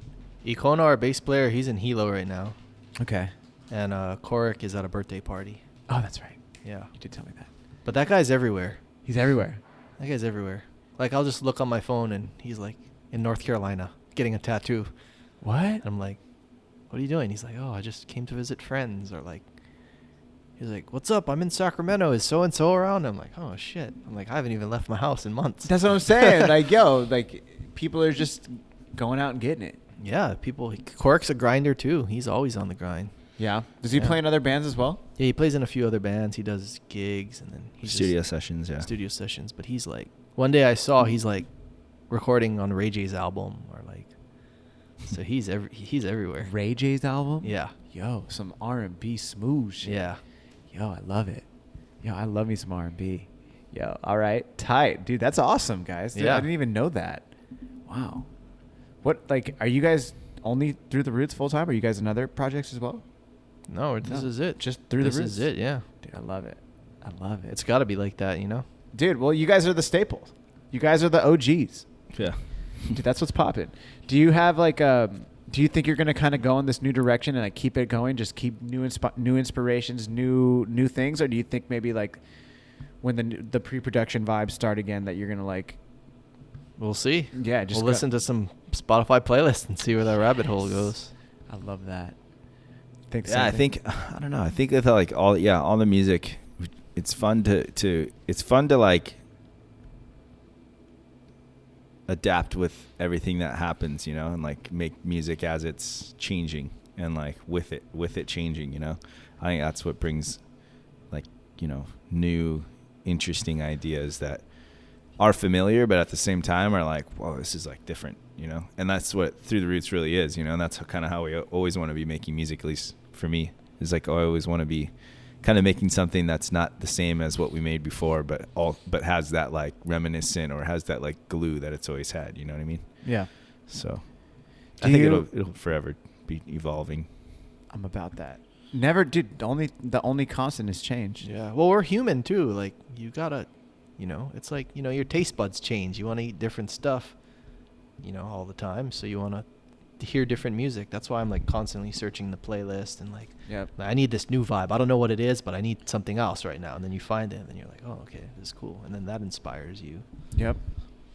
Ikono, our bass player, he's in Hilo right now. Okay. And Korik is at a birthday party. Oh, that's right. Yeah. You did tell me that. But that guy's everywhere. He's everywhere. That guy's everywhere. Like, I'll just look on my phone and he's like in North Carolina getting a tattoo. What? And I'm like, what are you doing? He's like, oh, I just came to visit friends. Or like, he's like, what's up? I'm in Sacramento. Is so-and-so around? I'm like, oh, shit. I'm like, I haven't even left my house in months. That's what I'm saying. Like, yo, like, people are just going out and getting it. Yeah, people. Korik's a grinder, too. He's always on the grind. Yeah. Does he play in other bands as well? Yeah, he plays in a few other bands. He does gigs and then studio sessions, yeah. Studio sessions. But he's like, one day I saw he's like recording on Ray J's album or like, so he's everywhere. Ray J's album? Yeah. Yo, some R&B smooth shit. Yeah. Yo, I love it. Yo, I love me some R&B. Yo, all right. Tight. Dude, that's awesome, guys. Dude, yeah. I didn't even know that. Wow. What, like, are you guys only Through the Roots full time? Or are you guys in other projects as well? No, this is it. Just Through the Roots. This is it, yeah. Dude, I love it. I love it. It's got to be like that, you know? Dude, well, you guys are the staples. You guys are the OGs. Yeah. Dude, that's what's popping. Do you have like do you think you're going to kind of go in this new direction and like keep it going, just keep new inspirations, new things, or do you think maybe like when the pre-production vibes start again that you're going to like We'll see. Yeah, just we'll listen to some Spotify playlists and see where that rabbit hole goes. I love that. I think I don't know. I think that like all the music, it's fun to like adapt with everything that happens, you know, and like make music as it's changing and like with it changing, you know. I think that's what brings like, you know, new interesting ideas that are familiar but at the same time are like, whoa, this is like different, you know. And that's what Through the Roots really is, you know, and that's kind of how we always want to be making music, at least for me. Is like, I always want to be kind of making something that's not the same as what we made before, but has that like reminiscent or has that like glue that it's always had, you know what I mean? Yeah. So I think it'll forever be evolving. I'm about that. Never, dude. The only constant is change. Yeah. Well, we're human too. Like you gotta, you know, it's like, you know, your taste buds change. You want to eat different stuff, you know, all the time. So you want to hear different music. That's why I'm like constantly searching the playlist and like, I need this new vibe. I don't know what it is, but I need something else right now. And then you find it and then you're like, oh, okay, this is cool. And then that inspires you. Yep.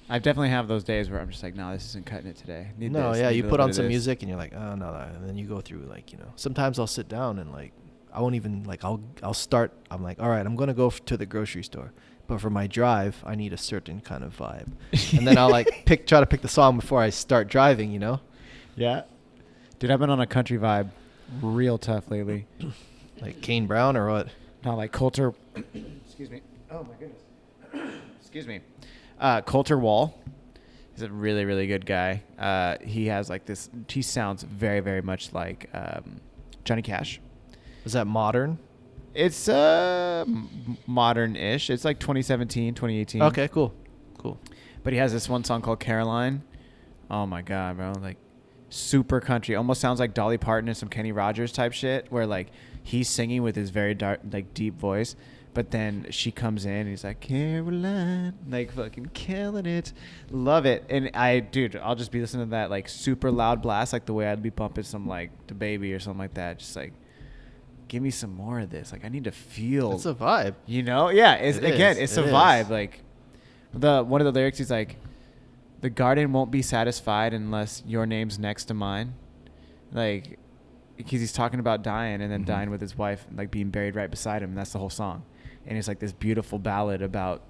I definitely have those days where I'm just like, no, this isn't cutting it today. You put on some music and you're like, oh, no. And then you go through like, you know, sometimes I'll sit down and like, I won't even like, I'll start. I'm like, all right, I'm going to go to the grocery store. But for my drive, I need a certain kind of vibe. And then I'll like try to pick the song before I start driving, you know? Yeah. Dude, I've been on a country vibe real tough lately. Like Kane Brown or what? Not like Coulter. Excuse me. Oh, my goodness. Excuse me. Coulter Wall. He's a really, really good guy. He has like this. He sounds very, very much like Johnny Cash. Is that modern? It's modern-ish. It's like 2017, 2018. Okay, cool. But he has this one song called Caroline. Oh, my God, bro. Like, super country. Almost sounds like Dolly Parton and some Kenny Rogers type shit, where like he's singing with his very dark, like deep voice, but then she comes in and he's like, Caroline, like fucking killing it. Love it. And I'll just be listening to that like super loud blast, like the way I'd be bumping some like The Baby or something like that. Just like, give me some more of this. Like I need to feel. It's a vibe. You know? Yeah. It's a vibe. Like one of the lyrics is like, the garden won't be satisfied unless your name's next to mine. Like, because he's talking about dying and then dying with his wife, like being buried right beside him. And that's the whole song. And it's like this beautiful ballad about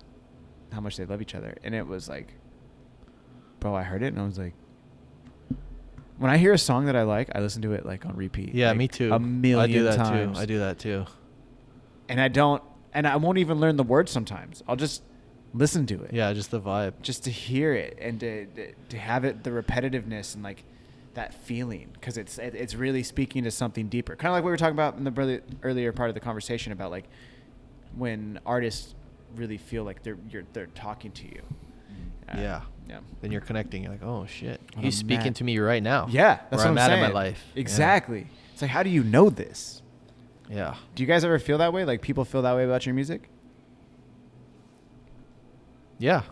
how much they love each other. And it was like, bro, I heard it and I was like, when I hear a song that I like, I listen to it like on repeat. Yeah, like, me too. A million times. I do that too. And I won't even learn the words sometimes. I'll just listen to it. Yeah, just the vibe. Just to hear it and to have it, the repetitiveness and like that feeling, because it's really speaking to something deeper, kind of like we were talking about in the earlier part of the conversation about like when artists really feel like they're talking to you. Yeah. Then you're connecting. You're like, oh shit, he's man. speaking to me right now. Yeah, that's where what I'm I'm at in saying. my life. Exactly. Yeah. It's like, how do you know this? Yeah. Do you guys ever feel that way? Like people feel that way about your music? Yeah.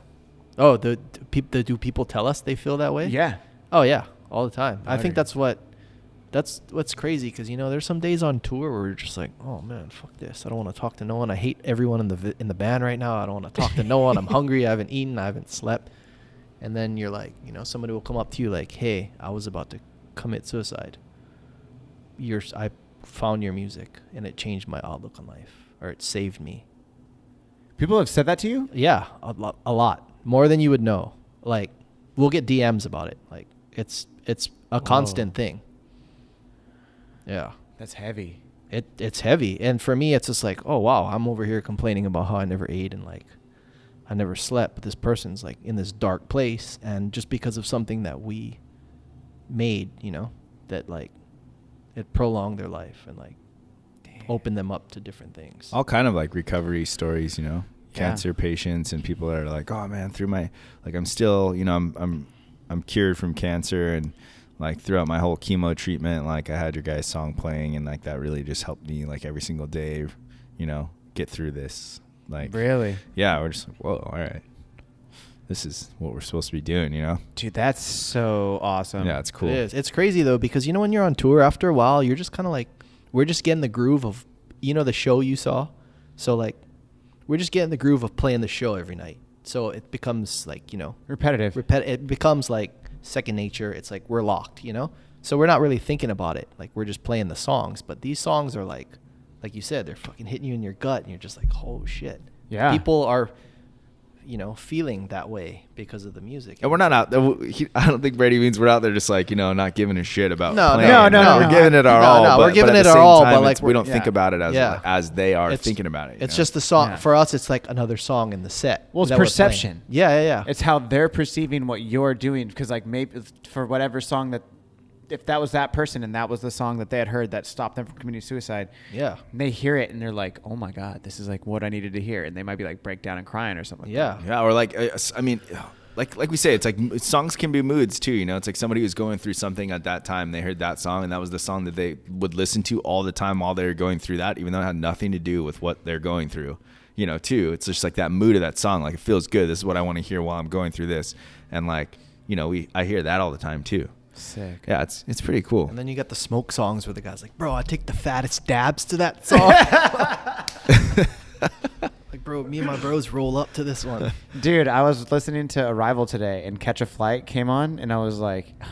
Oh, do people tell us they feel that way? Yeah. Oh yeah, all the time. I think agree. that's what's crazy, because there's some days on tour where we're just like, oh man, fuck this. I don't want to talk to no one. I hate everyone in the band right now. I don't want to talk to no one. I'm hungry. I haven't eaten. I haven't slept. And then you're like, somebody will come up to you like, hey, I was about to commit suicide. I found your music and it changed my outlook on life, or it saved me. People have said that to you? Yeah, a lot. More than you would know. Like, we'll get DMs about it. Like, it's a constant thing. Yeah. That's heavy. It's heavy. And for me, it's just like, oh, wow, I'm over here complaining about how I never ate and, like, I never slept. But this person's, like, in this dark place. And just because of something that we made, that, like, it prolonged their life and, like, opened them up to different things. All kind of, like, recovery stories, cancer patients and people that are like, oh, man, through my, like, I'm still, I'm cured from cancer, and like throughout my whole chemo treatment, like I had your guys' song playing, and like that really just helped me like every single day, get through this. Like, really? Yeah, we're just like, whoa, all right, this is what we're supposed to be doing, Dude, that's so awesome. Yeah, it's cool. It is. It's crazy though, because when you're on tour, after a while, you're just kind of like, we're just getting the groove of, the show you saw. So like, we're just getting the groove of playing the show every night. So it becomes like, repetitive. It becomes like second nature. It's like we're locked, So we're not really thinking about it. Like, we're just playing the songs. But these songs are like you said, they're fucking hitting you in your gut, and you're just like, oh shit. Yeah. People are, feeling that way because of the music. And we're not out there. I don't think Brady means we're out there just like, not giving a shit about No, playing. no. We're giving it our all. No, but, we're giving but at it the our same all, time, but like we don't think about it as they are thinking about it. It's just the song. Yeah. For us, it's like another song in the set. Well, it's that we're playing. perception. Yeah. It's how they're perceiving what you're doing. Because like maybe for whatever song that, if that was that person and that was the song that they had heard that stopped them from committing suicide, Yeah. they hear it and they're like, oh my God, this is like what I needed to hear. And they might be like break down and crying or something. Yeah. Like Yeah, or like, I mean, like we say, it's like songs can be moods too, It's like somebody who's going through something at that time. They heard that song, and that was the song that they would listen to all the time while they were going through that, even though it had nothing to do with what they're going through, too. It's just like that mood of that song. Like, it feels good. This is what I want to hear while I'm going through this. And like, I hear that all the time too. Sick. Yeah, it's pretty cool. And then you got the smoke songs where the guy's like, bro, I take the fattest dabs to that song. Like, bro, me and my bros roll up to this one. Dude, I was listening to Arrival today and Catch a Flight came on and I was like, oh,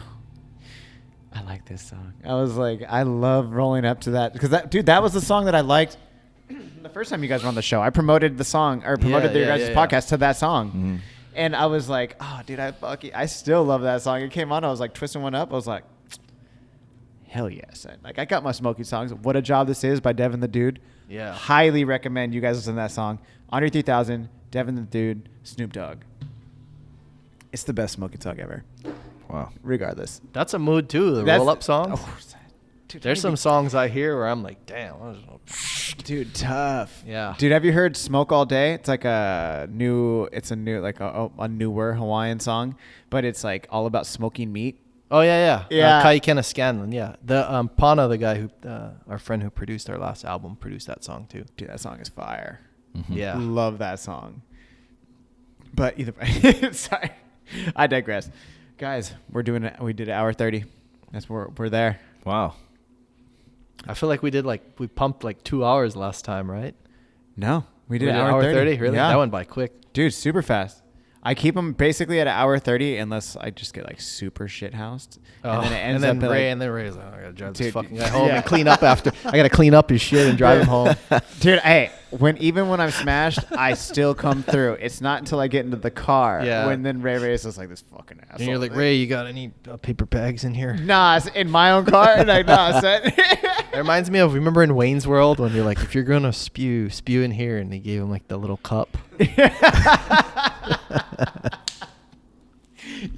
I like this song. I was like, I love rolling up to that. Because that was the song that I liked the first time you guys were on the show. I promoted the song, or promoted your guys' podcast to that song. Mm-hmm. And I was like, oh, dude, I still love that song. It came on. I was like twisting one up. I was like, hell yes. Like, I got my Smokey songs. What a Job This Is by Devin the Dude. Yeah. Highly recommend you guys listen to that song. Andre 3000, Devin the Dude, Snoop Dogg. It's the best Smokey song ever. Wow. Regardless. That's a mood too, the roll-up songs. Oh, dude, There's some songs I hear where I'm like, damn. Dude, tough. Yeah. Dude, have you heard Smoke All Day? It's like a newer Hawaiian song, but it's like all about smoking meat. Oh, yeah. Yeah. Kaikena Scanlon, yeah. The Pana, the guy who, our friend who produced our last album, produced that song too. Dude, that song is fire. Mm-hmm. Yeah. Love that song. But either way, sorry. I digress. Guys, we did an hour 30. That's where we're there. Wow. I feel like we pumped like 2 hours last time, right? No, we did We an did hour 30. Really? Yeah. That went by quick. Dude, super fast. I keep them basically at an hour 30 unless I just get like super shit housed. And then it ends up at Ray's like, I gotta drive Dude, this fucking guy home yeah. and clean up after. I gotta clean up his shit and drive him home. Dude, hey, even when I'm smashed, I still come through. It's not until I get into the car when then Ray is just like this fucking asshole. And you're like, Ray, you got any paper bags in here? Nah, it's in my own car. And like, nah, son. It reminds me of, remember in Wayne's World when you're like, if you're gonna spew in here, and they gave him like the little cup.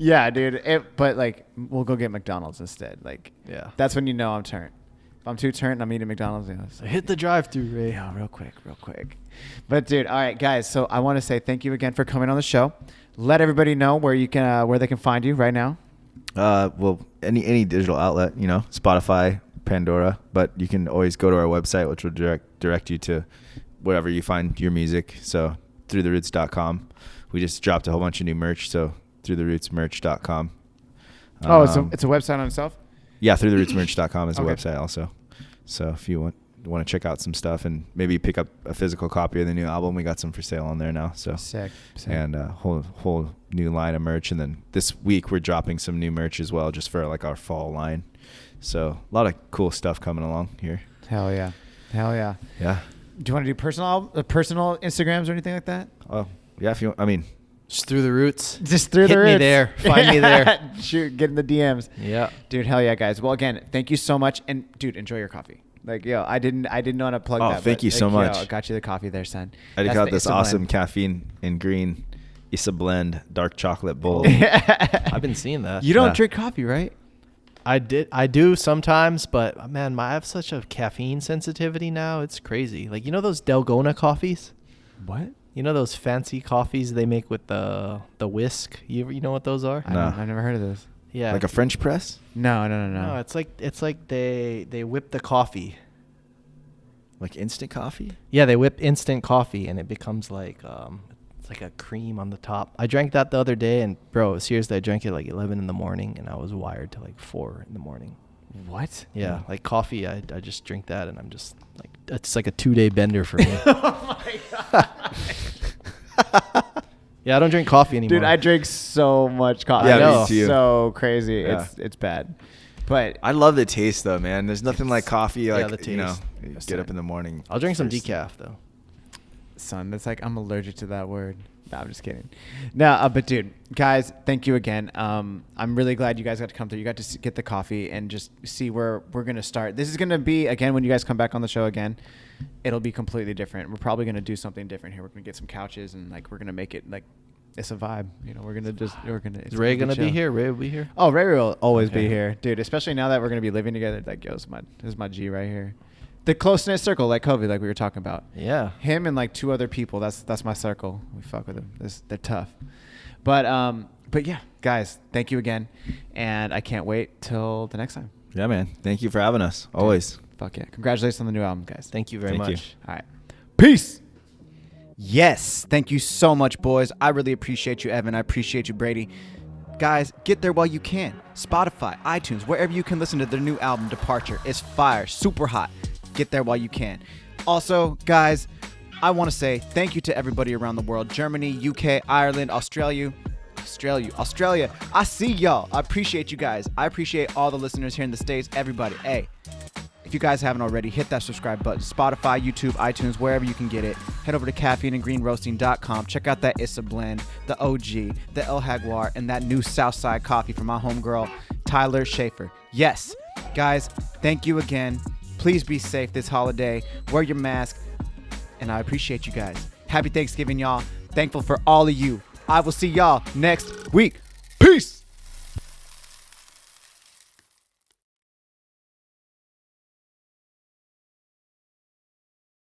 Yeah, dude. But like, we'll go get McDonald's instead. Like, Yeah. that's when you know I'm turned. If I'm too turned, I'm eating McDonald's. You know, So hit the drive-through, Ray. yeah, real quick. But dude, all right, guys. So I want to say thank you again for coming on the show. Let everybody know where you can, where they can find you right now. Well, any digital outlet, you know, Spotify, Pandora, but you can always go to our website, which will direct you to wherever you find your music. So throughtheroots.com. We just dropped a whole bunch of new merch, so throughtherootsmerch.com. Oh, it's a website on itself? Yeah, throughtherootsmerch.com is a Okay. website also. So if you want to check out some stuff and maybe pick up a physical copy of the new album, we got some for sale on there now. So Sick. and a whole new line of merch. And then this week we're dropping some new merch as well, just for like our fall line. So a lot of cool stuff coming along here. Hell yeah. Yeah. Do you want to do personal Instagrams or anything like that? Oh yeah. If you, I mean, Just through the roots. Just through Hit the me roots. there. Find me there. Shoot, get in the DMs. Yeah. Dude, hell yeah, guys. Well, again, thank you so much. And dude, enjoy your coffee. Like, yo, I didn't want to plug Oh, that. thank but, you so like, much. Yo, I got you the coffee there, son. I That's got the this Issa awesome blend. caffeine and green Issa blend dark chocolate bowl. I've been seeing that. You don't Yeah. drink coffee, right? I do sometimes, but man, I have such a caffeine sensitivity now. It's crazy. Like, you know those Dalgona coffees? What? You know those fancy coffees they make with the whisk? You know what those are? I No. don't, I've never heard of this. Yeah. Like a French press? No. No, it's like they whip the coffee. Like instant coffee? Yeah, they whip instant coffee and it becomes like it's like a cream on the top. I drank that the other day and bro, seriously, I drank it like 11 in the morning and I was wired to like 4 in the morning. What? Yeah, like coffee, I just drink that and I'm just like, it's like a 2-day bender for me. Oh my god. Yeah, I don't drink coffee anymore. Dude, I drink so much coffee. Yeah, I know. It's me too. so crazy. Yeah. It's bad. But I love the taste though, man. There's nothing like coffee. yeah, Like, the you know, taste. you Yes, get sir. up in the morning. I'll drink some first- decaf though. son, that's like, I'm allergic to that word. No, I'm just kidding. No, but dude, guys, thank you again. I'm really glad you guys got to come through. You got to get the coffee and just see where we're going to start. This is going to be, again, when you guys come back on the show again, it'll be completely different. We're probably going to do something different here. We're going to get some couches and like, we're going to make it like, it's a vibe. You know, Is Ray gonna be here? Ray will be here? Oh, Ray will always be Okay. here, dude. Especially now that we're gonna be living together. Like, yo, this is my G right here. The close knit circle, like Kobe, like we were talking about. Yeah. Him and like 2 other people. That's my circle. We fuck with them. They're tough. But yeah, guys, thank you again, and I can't wait till the next time. Yeah, man. Thank you for having us. Always. Fuck yeah! Congratulations on the new album, guys. Thank you very Thank you. much. All right. Peace. Yes. Thank you so much, boys. I really appreciate you, Evan. I appreciate you, Brady. Guys, get there while you can. Spotify, iTunes, wherever you can listen to their new album, Departure. It's fire, super hot. Get there while you can. Also, guys, I want to say thank you to everybody around the world. Germany, UK, Ireland, Australia. I see y'all. I appreciate you guys. I appreciate all the listeners here in the States. Everybody, hey. If you guys haven't already, hit that subscribe button. Spotify, YouTube, iTunes, wherever you can get it. Head over to caffeineandgreenroasting.com. Check out that Issa blend, the OG, the El Jaguar, and that new Southside coffee from my homegirl, Tyler Schaefer. Yes, guys, thank you again. Please be safe this holiday. Wear your mask. And I appreciate you guys. Happy Thanksgiving, y'all. Thankful for all of you. I will see y'all next week. Peace.